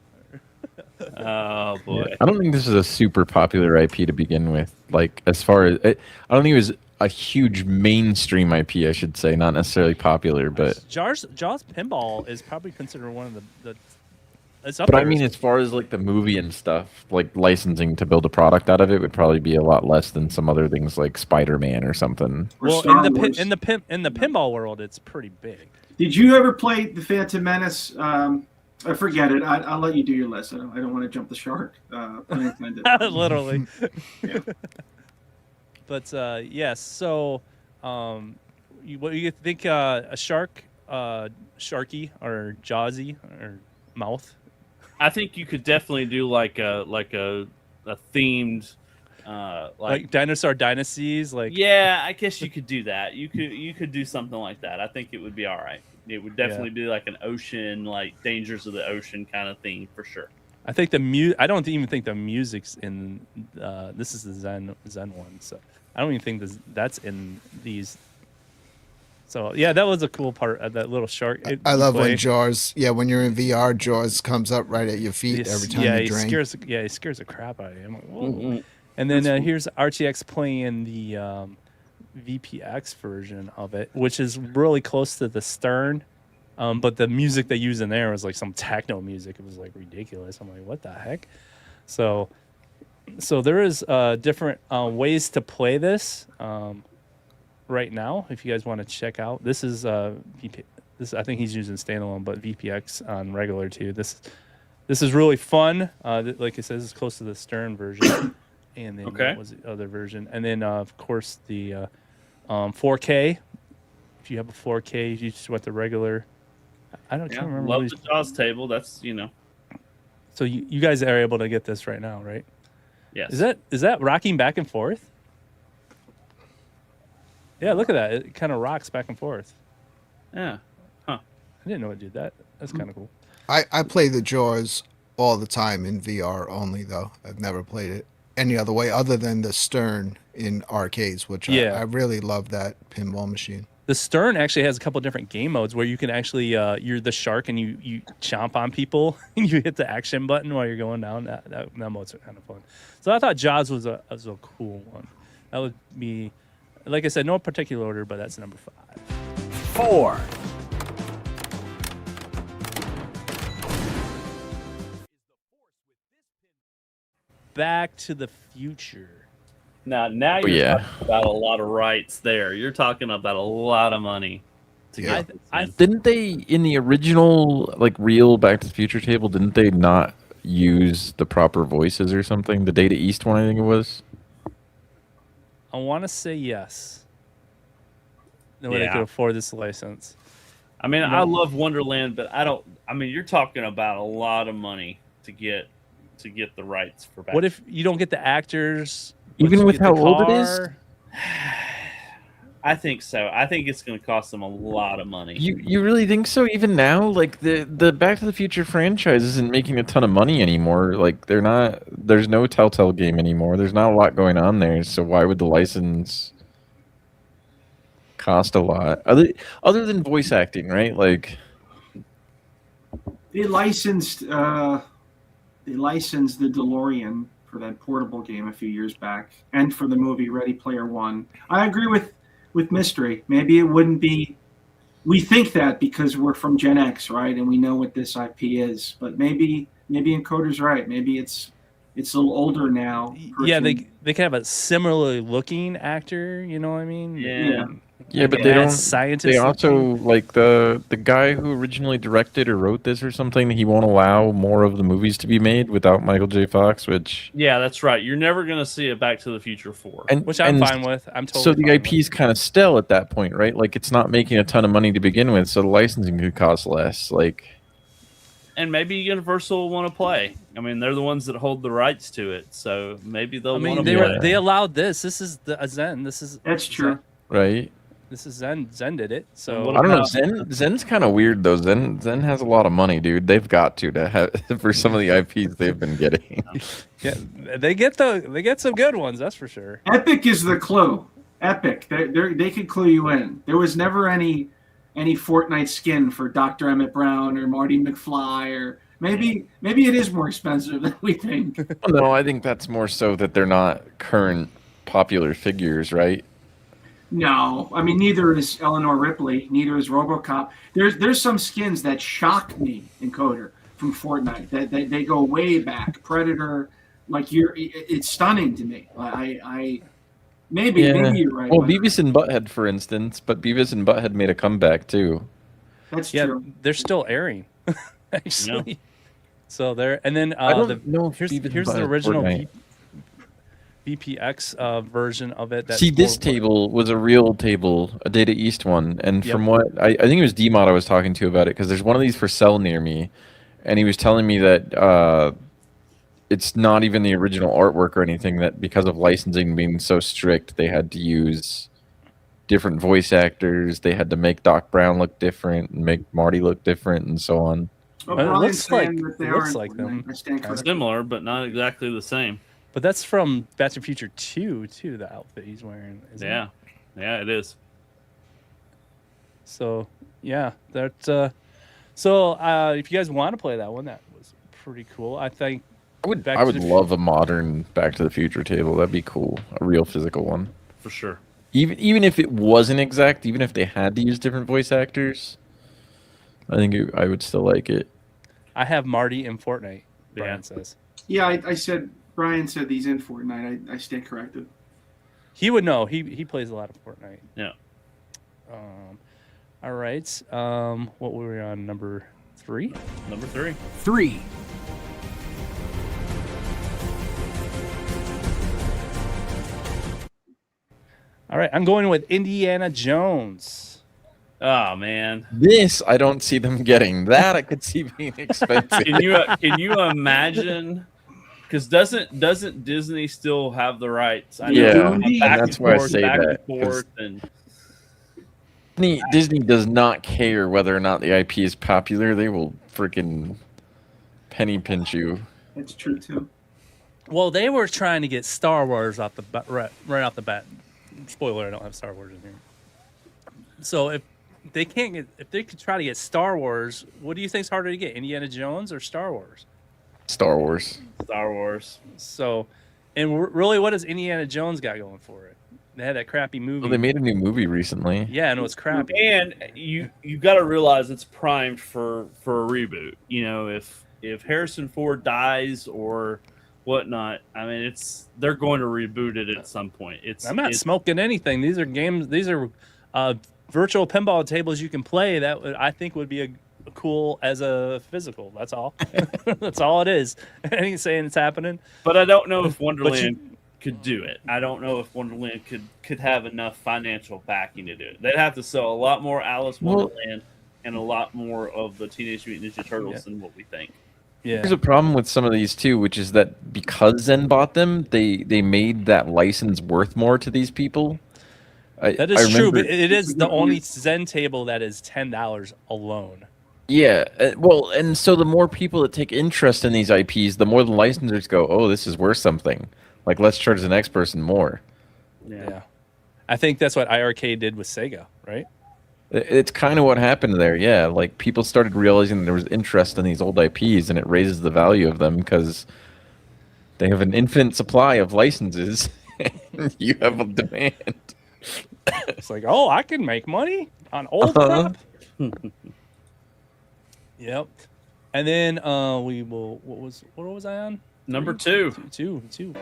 Oh boy. I don't think this is a super popular IP to begin with. Like, as far as I don't think it was a huge mainstream IP, I should say, not necessarily popular, but. Jaws Pinball is probably considered one of the it's up But I there. mean, as far as like the movie and stuff, like licensing to build a product out of it would probably be a lot less than some other things like Spider-Man or something. Or well, Star in the Wars. pinball world, it's pretty big. Did you ever play the Phantom Menace? I forget it. I'll let you do your list. I don't want to jump the shark. Pun intended. Literally. Yeah. But yes, so what do you think? A shark, sharky, or Jawsy, or mouth? I think you could definitely do like a themed Like dinosaur dynasties, like yeah, I guess you could do that. You could do something like that. I think it would be all right. It would definitely be like an ocean, like Dangers of the Ocean kind of theme for sure. I think I don't even think the music's in. This is the Zen one, so I don't even think that's in these. So yeah, that was a cool part of that little shark. I love when Jaws. Yeah, when you're in VR, Jaws comes up right at your feet every time you drink. He scares the crap out of you. I'm like, whoa. And then here's RTX playing the VPX version of it, which is really close to the Stern. But the music they use in there was like some techno music. It was like ridiculous. I'm like, what the heck? So there is different ways to play this right now. If you guys want to check out, this is this I think he's using standalone, but VPX on regular too. This is really fun. Like it says, it's close to the Stern version. And then what was the other version? And then of course the 4K. If you have a 4K, you just want the regular. Can't remember. Love the Jaws table. That's So you guys are able to get this right now, right? Yes. Is that rocking back and forth? Yeah, look at that. It kind of rocks back and forth. Yeah. Huh. I didn't know it did that. That's kind of cool. I play the Jaws all the time in VR only, though. I've never played it any other way other than the Stern in arcades, which I really love that pinball machine. The Stern actually has a couple different game modes where you can actually you're the shark and you chomp on people and you hit the action button while you're going down. That mode's kind of fun. So I thought Jaws was a cool one. That would be, like I said, no particular order, but that's number 5. 4. Back to the Future. Now you're talking about a lot of rights there. You're talking about a lot of money. Yeah. Didn't they in the original like real Back to the Future table? Didn't they not use the proper voices or something? The Data East one, I think it was. I want to say yes. No way they Yeah. could afford this license. I mean, I love Wonderland, but I don't. I mean, you're talking about a lot of money to get the rights for Back. What if you don't get the actors? Even you with get how the old it is? car? I think so. I think it's going to cost them a lot of money. You really think so? Even now, like the Back to the Future franchise isn't making a ton of money anymore. Like they're not. There's no Telltale game anymore. There's not a lot going on there. So why would the license cost a lot? Other than voice acting, right? Like They licensed the DeLorean for that portable game a few years back, and for the movie Ready Player One. I agree with Mystery. Maybe it wouldn't be. We think that because we're from Gen X, right, and we know what this IP is. But maybe Encoder's right. Maybe it's a little older now. Yeah, they could have a similarly looking actor. You know what I mean? Yeah. yeah, but They they add don't. scientists They also like the guy who originally directed or wrote this or something. He won't allow more of the movies to be made without Michael J. Fox, which. Yeah, that's right. You're never going to see a Back to the Future 4. Which I'm fine with. I'm totally. So the fine IP is kind of still at that point, right? Like it's not making a ton of money to begin with, so the licensing could cost less. Like, And maybe Universal will want to play. I mean, they're the ones that hold the rights to it, so maybe they'll I mean, want they to were play. they allowed this. This is a Zen. This is That's true. right? This is Zen. Zen did it. So What I don't know. about- Zen's kind of weird though. Zen has a lot of money, dude. They've got to have for some of the IPs they've been getting. yeah, they get some good ones. That's for sure. Epic is the clue. Epic. They could clue you in. There was never any Fortnite skin for Dr. Emmett Brown or Marty McFly, or maybe it is more expensive than we think. No, I think that's more so that they're not current popular figures, right? No, I mean neither is Eleanor Ripley, neither is RoboCop. There's some skins that shock me, Encoder, from Fortnite. That they go way back. Predator, it's stunning to me. Maybe you're right. Well, but Beavis and Butthead, for instance, but Beavis and Butthead made a comeback too. that's Yeah, true. they're still airing, actually. So there, and then I don't know if here's Beavis and the Butthead original Fortnite. VPX version of it. See, this table was a real table, a Data East one, and from what I think it was D-Mod I was talking to about it, because there's one of these for sale near me, and he was telling me that it's not even the original artwork or anything, that because of licensing being so strict, they had to use different voice actors, they had to make Doc Brown look different, and make Marty look different, and so on. Well, It Brian's looks saying like- that they it looks aren't like them. Fortnite. I stand corrected. Similar, but not exactly the same. But that's from Back to the Future 2, too, the outfit he's wearing. Isn't Yeah. It? Yeah, it is. So, yeah. If you guys want to play that one, that was pretty cool. I think I would Back I to would the love a modern Back to the Future table. That'd be cool. A real physical one. For sure. Even if it wasn't exact, even if they had to use different voice actors, I think I would still like it. I have Marty in Fortnite, Brian says. Yeah, I said Brian said he's in Fortnite. I stand corrected. He would know. He plays a lot of Fortnite. Yeah. All right. What were we on? Number 3? Number 3. 3. All right. I'm going with Indiana Jones. Oh man, This I don't see them getting. That I could see being expensive. can you imagine? Because doesn't Disney still have the rights? I Yeah, know, and back that's and why I forth, say back that, and forth, and Disney does not care whether or not the IP is popular. They will freaking penny pinch you. That's true too. Well, they were trying to get Star Wars off the right off the bat. Spoiler: I don't have Star Wars in here. So if they could try to get Star Wars, what do you think's harder to get, Indiana Jones or Star Wars? Star Wars. Star Wars. So, and really, what has Indiana Jones got going for it? They had that crappy movie. Well, they made a new movie recently. Yeah, and it was crappy. And you got to realize it's primed for a reboot. You know, if Harrison Ford dies or whatnot, I mean, they're going to reboot it at some point. I'm not smoking anything. These are games. These are virtual pinball tables you can play. I think would be a cool as a physical. That's all. That's all it is. I ain't saying it's happening. But I don't know if Wonderland could do it. I don't know if Wonderland could have enough financial backing to do it. They'd have to sell a lot more Alice Wonderland and a lot more of the Teenage Mutant Ninja Turtles than what we think. Yeah. There's a problem with some of these too, which is that because Zen bought them, they made that license worth more to these people. That is true, but it is the only Zen table that is $10 alone. Yeah, well, and so the more people that take interest in these IPs, the more the licensors go, oh, this is worth something. Like, let's charge the next person more. Yeah. I think that's what iArcade did with Sega, right? It's kind of what happened there, yeah. Like, people started realizing there was interest in these old IPs, and it raises the value of them because they have an infinite supply of licenses, and you have a demand. It's like, oh, I can make money on old crap. Yep. And then we will. What was I on? Number 2. Two.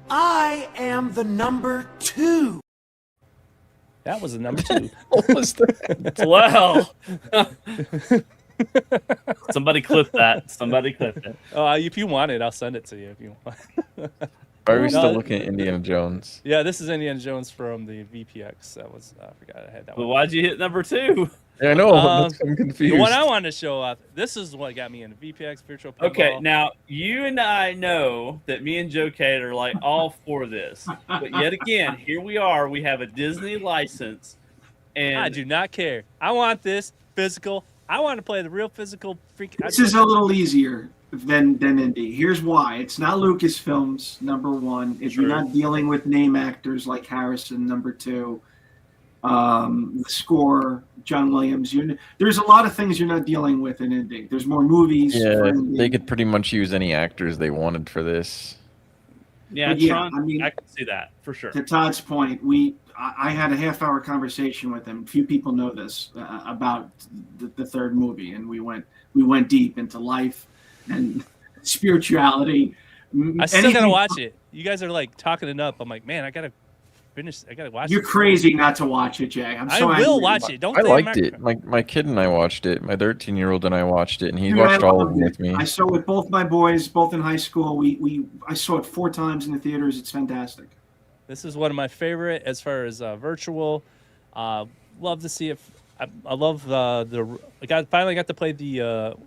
I am the number 2. That was the number 2. What was that? Well, somebody clip that. If you want it, I'll send it to you if you want. Are we still looking at Indiana Jones? Yeah, this is Indiana Jones from the VPX. That was I forgot I had that But one. why'd you hit number 2? Yeah, I know. I'm confused. The one I wanted to show off. This is what got me into VPX Virtual Pinball. Okay, now you and I know that me and Joe Cade are like all for this, but yet again, here we are. We have a Disney license, and I do not care. I want this physical. I want to play the real physical. This is a little easier than Indie. Here's why: it's not Lucasfilms. Number 1, if you're not dealing with name actors like Harrison. Number 2. The score, John Williams. There's a lot of things you're not dealing with in Indie. There's more movies. Yeah, they could pretty much use any actors they wanted for this. Yeah, Tron, I can see that for sure. To Todd's point, I had a half-hour conversation with him. Few people know this about the third movie, and we went deep into life and spirituality. I still gotta watch it. You guys are like talking it up. I'm like, man, I gotta watch it. You're crazy not to watch it, Jay. I will watch it. I liked it. My kid and I watched it. My 13-year-old and I watched it, and he watched all of them with me. I saw it with both my boys, both in high school. I saw it 4 times in the theaters. It's fantastic. This is one of my favorite as far as virtual. Love to see it. I love I finally got to play the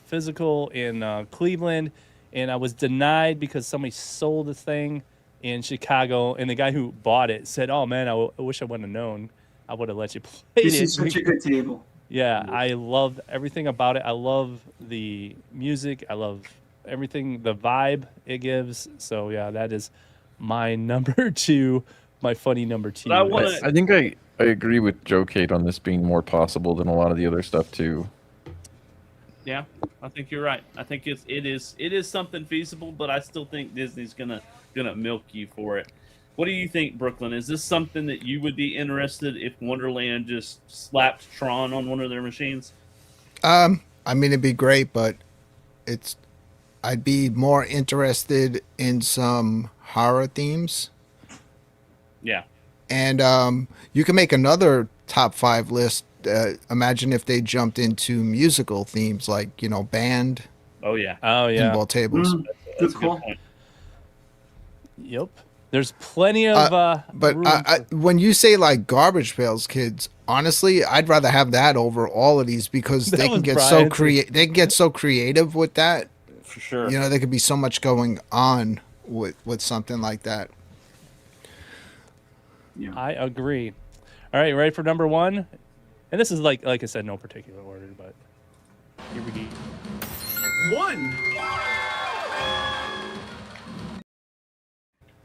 physical in Cleveland, and I was denied because somebody sold the thing in Chicago, and the guy who bought it said, "Oh man, I wish I would have known. I would have let you play it." This is such a good table. Yeah, I love everything about it. I love the music. I love everything, the vibe it gives. So yeah, that is my number 2, my funny number 2. I think I agree with Joe Cade on this being more possible than a lot of the other stuff too. Yeah, I think you're right. I think it is something feasible, but I still think Disney's gonna milk you for it. What do you think, Brooklyn? Is this something that you would be interested if Wonderland just slapped Tron on one of their machines? I mean, it'd be great, but I'd be more interested in some horror themes. Yeah. And you can make another top 5 list. Imagine if they jumped into musical themes like, band. Oh yeah. Pinball tables. Good call. Yep. There's plenty of but when you say like Garbage Pails Kids, honestly, I'd rather have that over all of these because they can get so creative with that. For sure. There could be so much going on with something like that. Yeah. I agree. All right, ready for number 1? And this is like I said, no particular order, but here we go. 1.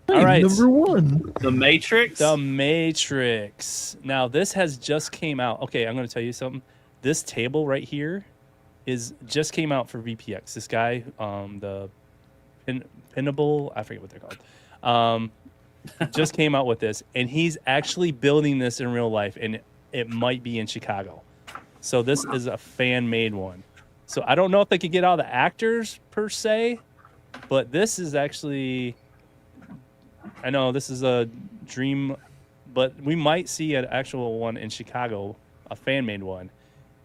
All right. Number 1. The Matrix? The Matrix. Now, this has just came out. Okay, I'm going to tell you something. This table right here just came out for VPX. This guy, the Pinnable, I forget what they're called, just came out with this. And he's actually building this in real life, and it might be in Chicago. So this is a fan-made one. So I don't know if they could get all the actors, per se, but this is actually... I know this is a but we might see an actual one in Chicago, a fan made one.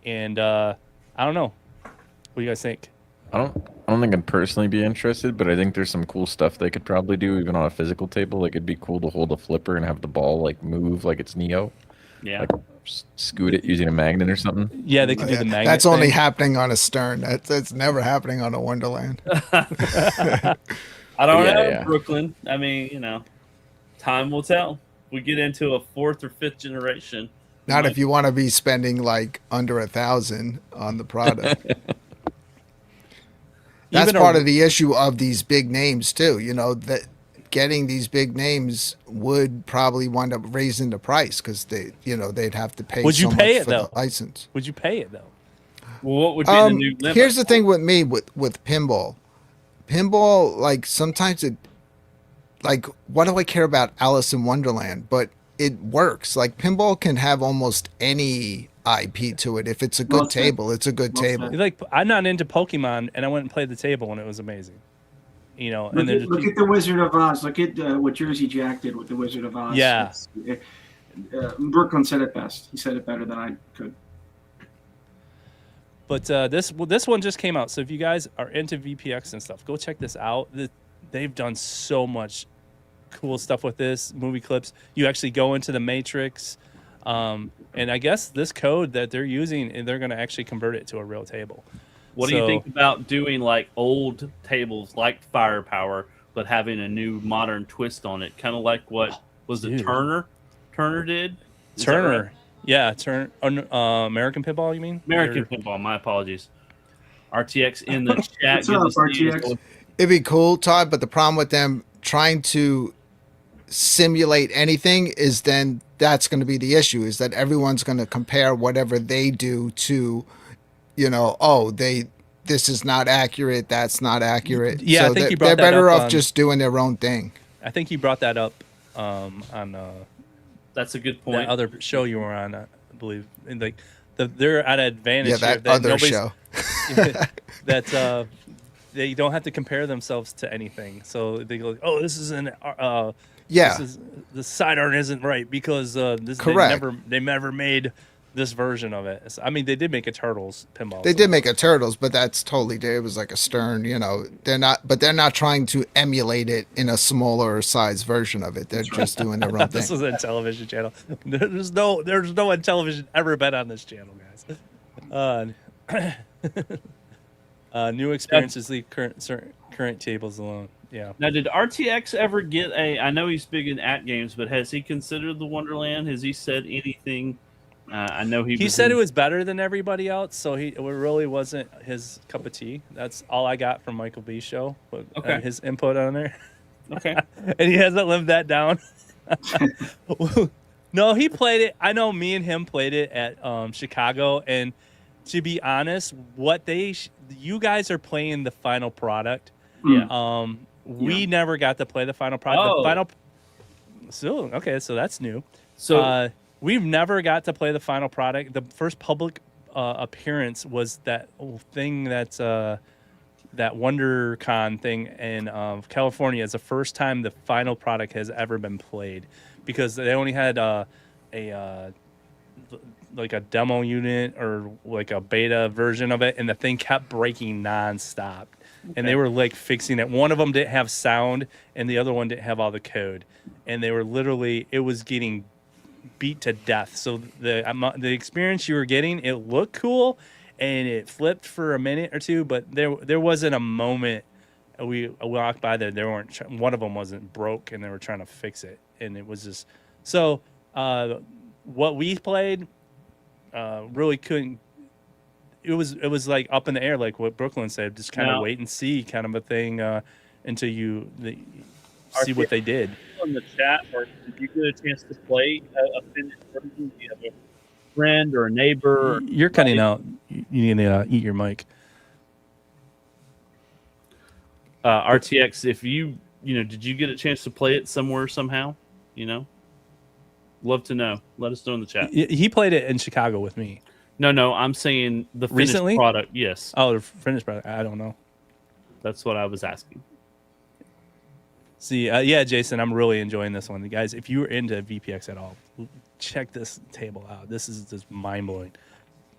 And I don't know. What do you guys think? I don't think I'd personally be interested, but I think there's some cool stuff they could probably do even on a physical table. Like it'd be cool to hold a flipper and have the ball like move like it's Neo. Yeah. Like scoot it using a magnet or something. Yeah, they could do the magnet. That's only thing. happening on a Stern. That's never happening on a Wonderland. I don't Yeah, know, yeah. Brooklyn. I mean, you know, time will tell. We get into a 4th or 5th generation. Not if you want to be spending like under $1,000 on the product. That's Even part of the issue of these big names too. You know that getting these big names would probably wind up raising the price because they'd have to pay. Would you so pay much it for though? the license? Would you pay it though? Well, what would be the new limit? Here's the thing with me with pinball. Pinball, like sometimes it, like what do I care about Alice in Wonderland? But it works. Like pinball can have almost any IP to it. If it's a good Well said. table, it's a good Well table. said. Like I'm not into Pokemon, and I went and played the table, and it was amazing. You know, and Look, there's look at the Wizard of Oz. Look at what Jersey Jack did with the Wizard of Oz. Yeah. Brooklyn said it best. He said it better than I could. But this one just came out. So if you guys are into VPX and stuff, go check this out. They've done so much cool stuff with this movie clips. You actually go into the Matrix, and I guess this code that they're using, and they're going to actually convert it to a real table. What do you think about doing like old tables like Firepower, but having a new modern twist on it? Kind of like what was it Turner did? Is that Turner. right? Yeah, American Pinball, you mean? American Pinball, my apologies. RTX in the chat. What's up, Good to see you. RTX? It'd be cool, Todd, but the problem with them trying to simulate anything is then that's going to be the issue, is that everyone's going to compare whatever they do to, this is not accurate, that's not accurate. Yeah, I so think you brought they're that better up off on- just doing their own thing. I think you brought that up on That's a good that point. other show you were on, I believe. And like they're at an advantage. Yeah, here that other nobody's- show. that they don't have to compare themselves to anything. So they go, "Oh, this is the side art isn't right because this Correct. they never made this version of it." So, I mean, they did make a Turtles pinball. They did make a Turtles, but that's totally it was like a Stern, they're not trying to emulate it in a smaller size version of it. They're just doing their own This thing. was a television channel. There's no one television ever been on this channel, guys. New experiences leave current tables alone. Yeah. Now, did RTX ever get I know he's big in games, but has he considered the Wonderland? Has he said anything? I know he said it was better than everybody else, so it really wasn't his cup of tea. That's all I got from Michael B's show. Okay. His input on there. Okay. And he hasn't lived that down. No, he played it. I know me and him played it at Chicago, and to be honest, you guys are playing the final product. Yeah. We never got to play the final product. Oh. The final. So okay, so that's new. So we've never got to play the final product. The first public appearance was that thing that's that WonderCon thing in California. It's the first time the final product has ever been played, because they only had like a demo unit or like a beta version of it, and the thing kept breaking nonstop. And they were like fixing it. One of them didn't have sound, and the other one didn't have all the code. And they were it was getting beat to death. So the experience you were getting, it looked cool, and it flipped for a minute or two, but there wasn't a moment we walked by there. There weren't one of them wasn't broke, and they were trying to fix it, and it was just so. What we played really couldn't. It was like up in the air, like what Brooklyn said, just kind of wait and see kind of a thing until you see what they did. In the chat, or did you get a chance to play a finished version? Do you have a friend or a neighbor? You're cutting out. You need to eat your mic. RTX, if did you get a chance to play it somewhere somehow? Love to know. Let us know in the chat. He played it in Chicago with me. No, I'm saying the finished Recently? product. Yes. Oh, the finished product. I don't know. That's what I was asking. See, yeah, Jason, I'm really enjoying this one. Guys, if you were into VPX at all, check this table out. This is just mind-blowing.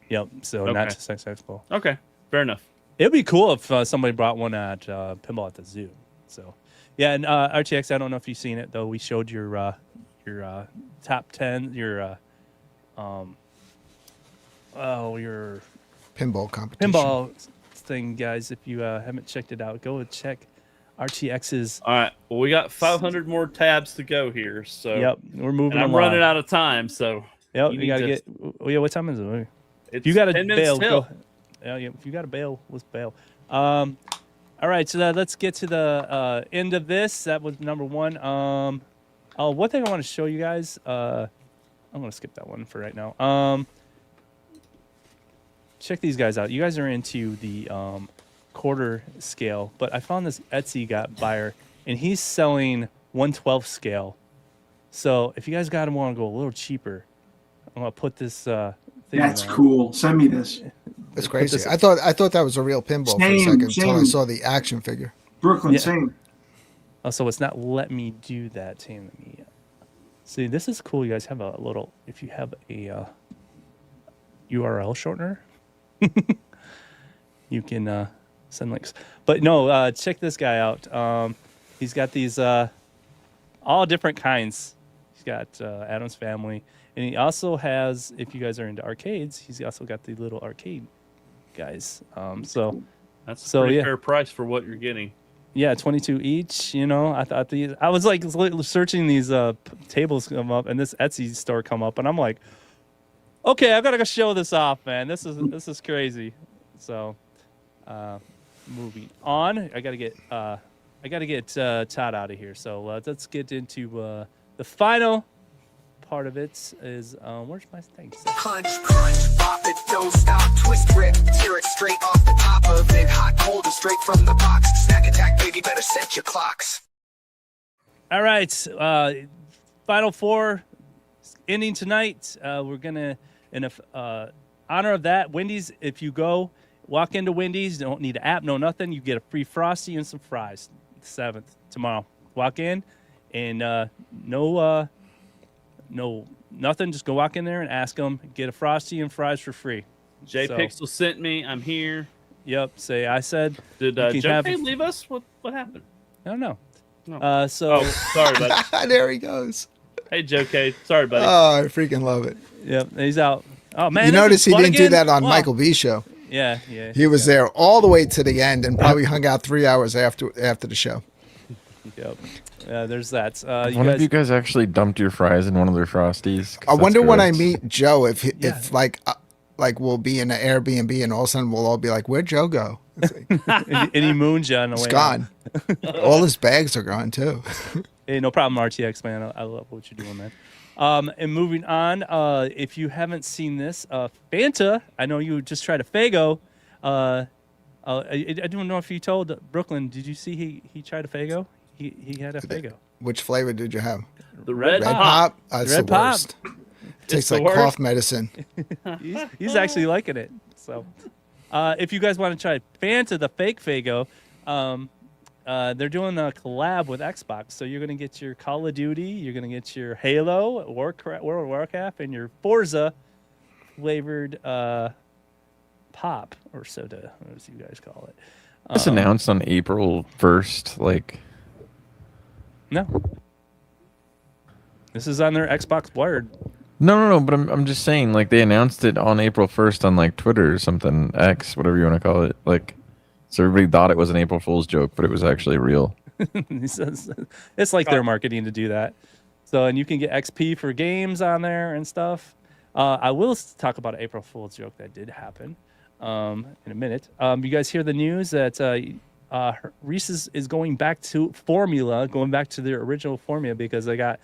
Yep, so Okay. not just Expo. Okay, fair enough. It'd be cool if somebody brought one at Pinball at the Zoo. So, yeah, and RTX, I don't know if you've seen it, though. We showed your top 10, your Pinball competition. pinball thing, guys. If you haven't checked it out, go and check RTX's. All right, well, we got 500 more tabs to go here, so Yep, we're moving and I'm along. running out of time, so Yep, you you gotta need get. Oh, yeah, what time is it? it's If you got to 10 minutes bail, till. go. Yeah, if you got to bail, let's bail. All right, so let's get to the end of this. That was number one. One thing I want to show you guys. I'm gonna skip that one for right now. Check these guys out. You guys are into the quarter scale, but I found this Etsy buyer, and he's selling 1/12 scale. So if you guys got him want to go a little cheaper, I'm gonna put this thing. That's around. cool. Send me this. That's crazy. I thought that was a real pinball for a Same, second until I same. saw the action figure. Brooklyn, Yeah. same. Oh, so it's not let me do that. See, this is cool. You guys have a little. If you have a URL shortener, you can send links. But no, check this guy out. He's got these all different kinds. He's got Adam's Family, and he also has. If you guys are into arcades, he's also got the little arcade guys. So That's a So, pretty yeah. fair price for what you're getting. yeah, 22 each. You know, I thought I was like searching these tables come up, and this Etsy store come up, and I'm like, okay, I gotta go show this off, man. This is crazy. So, moving on, I gotta get Todd out of here. So let's get into the final part of it. Is where's my thing? Punch, pop it, don't stop, twist, rip, tear it straight off the top of it. Hot, cold, and straight from the box. Snack attack, baby, better set your clocks. All right, final four ending tonight. We're gonna, in honor of that, Wendy's. If you go walk into Wendy's, don't need an app, no nothing. You get a free Frosty and some fries. 7th tomorrow. Walk in, and no nothing. Just go walk in there and ask them. Get a Frosty and fries for free. J So, Pixel sent me. I'm here. Yep. Say I said. Did you can Joe have- Pay leave us? What happened? I don't know. No. So Oh, sorry, buddy. There he goes. Hey, Joe K. Sorry, buddy. Oh, I freaking love it. yep, he's out. Oh man, You this notice is he fun didn't do again? that on Wow. Michael B's show. Yeah. He was there all the way to the end and probably hung out 3 hours after the show. Yep. There's that. One of you guys actually dumped your fries in one of their Frosties. 'Cause I that's wonder when I gross. meet Joe if like we'll be in an Airbnb and all of a sudden we'll all be like, "Where'd Joe go?" It's like, and he mooned you on the it's way out. gone. All his bags are gone too. Hey, no problem, RTX man. I love what you're doing, man. And moving on, if you haven't seen this, Fanta, I know you just tried a Fago. I don't know if you told Brooklyn. Did you see he tried a Fago? He had a Fago. Which flavor did you have? The red Red pop. pop. That's Red the Pop. worst. Tastes the like worst. cough medicine. He's actually liking it. So, if you guys want to try Fanta, the fake Fago, they're doing a collab with Xbox. So you're gonna get your Call of Duty, you're gonna get your Halo, World of Warcraft, and your Forza flavored pop or soda, as you guys call it. This announced on April 1st. Like, No, this is on their Xbox Wired. no. But I'm just saying, like, they announced it on April 1st on like Twitter or something, X, whatever you want to call it. Like, so everybody thought it was an April Fool's joke, but it was actually real. He says it's like their marketing to do that. So, and you can get XP for games on there and stuff. I will talk about an April Fool's joke that did happen in a minute. You guys hear the news that Reese's is going back to formula, going back to their original formula because they got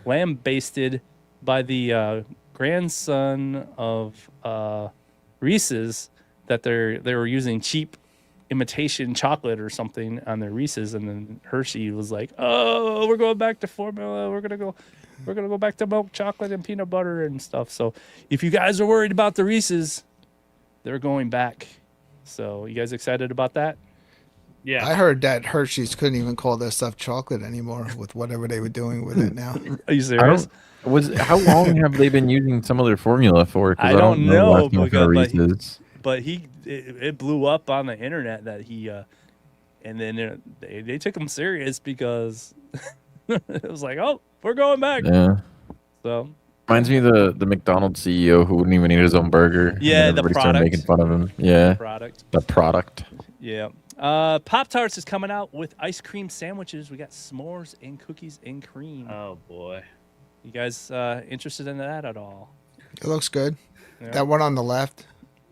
lambasted by the grandson of Reese's that they were using cheap imitation chocolate or something on their Reese's, and then Hershey was like, "Oh, we're going back to formula. We're gonna go back to milk chocolate and peanut butter and stuff." So if you guys are worried about the Reese's, they're going back. So you guys excited about that? Yeah. I heard that Hershey's couldn't even call their stuff chocolate anymore with whatever they were doing with it now. Are you serious? How long have they been using some of their formula for? 'Cause I don't know, last time I had because, Reese's. but it blew up on the internet that he, and then they took him serious because it was like, oh, we're going back. Yeah. So Reminds me of the McDonald's CEO who wouldn't even eat his own burger. Yeah, and the everybody started product. making fun of him. Yeah. product. The product. Yeah. Pop-Tarts is coming out with ice cream sandwiches. We got s'mores and cookies and cream. Oh boy. You guys interested in that at all? It looks good. Yeah. That one on the left.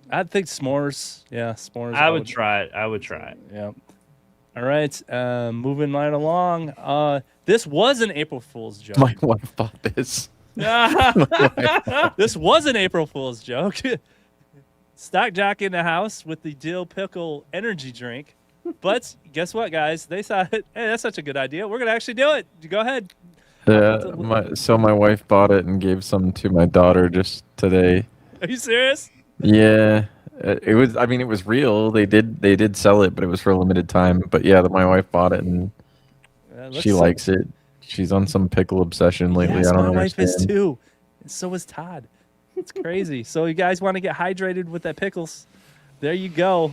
I think s'mores. Yeah, s'mores. I would try it. I would try it. Yeah. All right. Moving right along. This was an April Fool's joke. My wife bought this. This was an April Fool's joke. Stock jock in the house with the dill pickle energy drink. But guess what, guys? They thought, hey, that's such a good idea. We're going to actually do it. Go ahead. My wife bought it and gave some to my daughter just today. Are you serious? Yeah. It was. I mean, it was real. They did sell it, but it was for a limited time. But yeah, my wife bought it and she likes it. She's on some pickle obsession lately. Yes, I don't my wife understand. is too. And so is Todd. It's crazy. So you guys want to get hydrated with that pickles? There you go.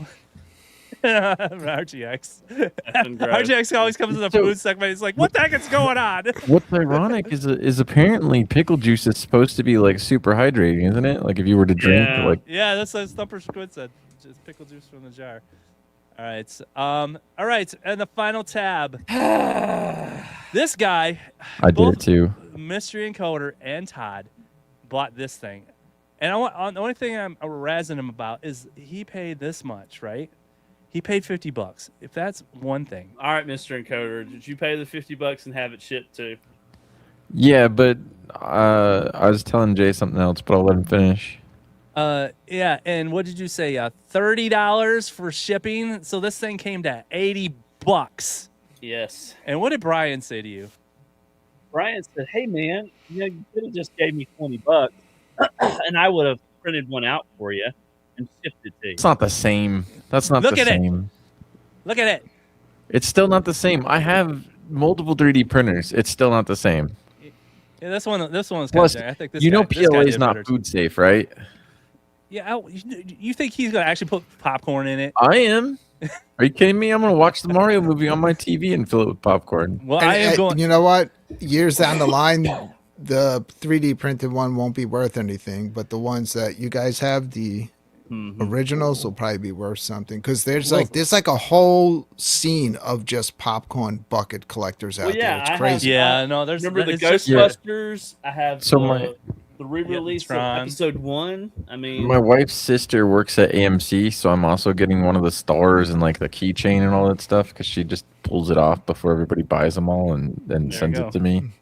RTX. RTX always comes in the food segment. He's like, what the heck is going on? What's ironic is apparently pickle juice is supposed to be like super hydrating, isn't it? Like if you were to drink, Yeah, that's what Thumper Squid said. Just pickle juice from the jar. All right. All right, and the final tab. This guy, I did it too. Mystery Encoder and Todd bought this thing. And the only thing I'm razzing him about is he paid this much, right? He paid $50. If that's one thing. All right, Mr. Encoder, did you pay the $50 and have it shipped too? Yeah, but I was telling Jay something else, but I'll let him finish. Yeah, and what did you say? $30 for shipping. So this thing came to $80. Yes. And what did Brian say to you? Brian said, "Hey man, you could have just gave me $20, and I would have printed one out for you and shipped it to you." It's not the same. That's not Look the at same. Look at it. It's still not the same. I have multiple 3D printers. It's still not the same. Yeah, this one's kind Plus, of. I think this. you know, this guy PLA is did not better, too. food safe, right? Yeah, you think he's gonna actually put popcorn in it? I am. Are you kidding me? I'm gonna watch the Mario movie on my TV and fill it with popcorn. Well, I am going. You know what? Years down the line, the 3D printed one won't be worth anything, but the ones that you guys have, the originals, will probably be worth something because there's like a whole scene of just popcorn bucket collectors out there. It's crazy. There's remember the it's just- Ghostbusters. I have the re-release of Tron. episode 1. I mean, My wife's sister works at AMC, so I'm also getting one of the stars and like the keychain and all that stuff because she just pulls it off before everybody buys them all and then sends it to me.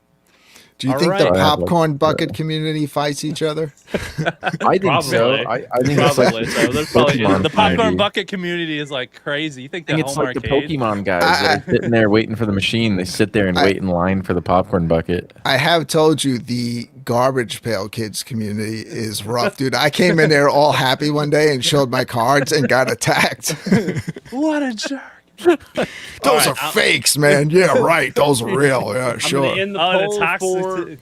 Do you think the popcorn bucket community fights each other? I think so. I think it's like the popcorn bucket community is like crazy. You think I think that it's home like the arcade? Pokemon guys that are sitting there waiting for the machine. They sit there and wait in line for the popcorn bucket. I have told you the garbage pail kids community is rough, dude. I came in there all happy one day and showed my cards and got attacked. What a jerk. Those are fakes, man. Yeah, right. Those are real. Yeah, sure. I'm in the poll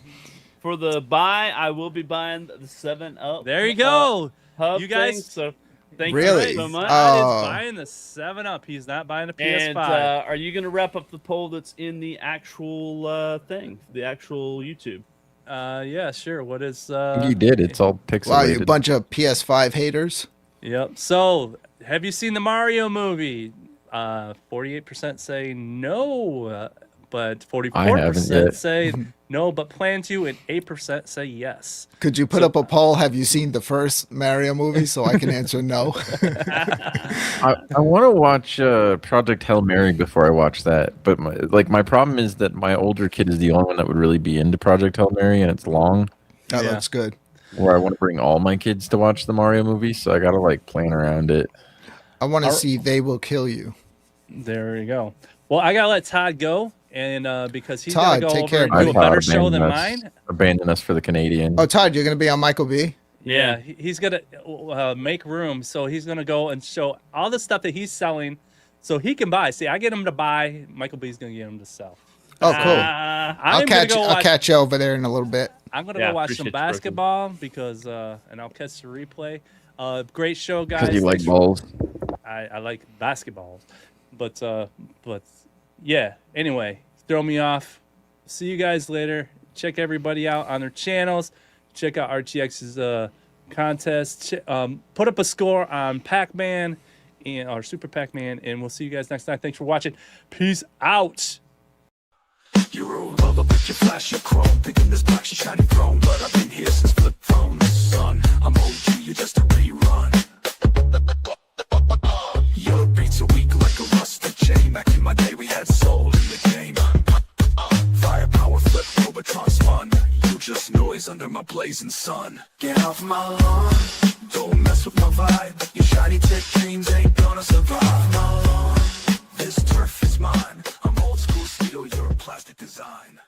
for the buy. I will be buying the 7-Up. There you go. Hub You guys- thing, so thank Really? you so much. He's buying the 7-Up. He's not buying a PS5. And are you going to wrap up the poll that's in the actual thing, the actual YouTube? Yeah, sure. What is? You did. It's all pixelated. Wow, you bunch of PS5 haters. Yep. So, have you seen the Mario movie? 48% say no, but 44% yet. say no, but plan to, and 8% say yes. Could you put up a poll? Have you seen the first Mario movie so I can answer no? I want to watch Project Hail Mary before I watch that, but my problem is that my older kid is the only one that would really be into Project Hail Mary, and it's long. That looks good. Where I want to bring all my kids to watch the Mario movie, so I gotta like plan around it. I want to see They Will Kill You. There you go. Well, I gotta let Todd go, and because he's Todd, gonna go take over care, and do a Todd, better show than abandon us. mine. Abandon us for the Canadian. Oh, Todd, you're going to be on Michael B? Yeah, he's gonna make room, so he's gonna go and show all the stuff that he's selling So he can buy. See, I get him to buy. Michael B's gonna get him to sell. Oh, cool. I'll I'll catch you over there in a little bit. I'm gonna go watch some basketball because, and I'll catch the replay. Great show, guys. Because you like balls. I like basketballs, but yeah. Anyway, throw me off. See you guys later. Check everybody out on their channels. Check out RTX's contest. Put up a score on PacMan or Super PacMan, and we'll see you guys next time. Thanks for watching. Peace out. You roll up with your flash of chrome, thinking this black shiny chrome, but I've been here since flip phone. Son, I'm OG, you're just a rerun. Your beats are weak like a rusted chain. Back in my day, we had soul in the game. Firepower flip, Robotron spun. You just noise under my blazing sun. Get off my lawn, don't mess with my vibe. Your shiny tech dreams ain't gonna survive my lawn. This turf is mine. I'm old school steel, you're a plastic design.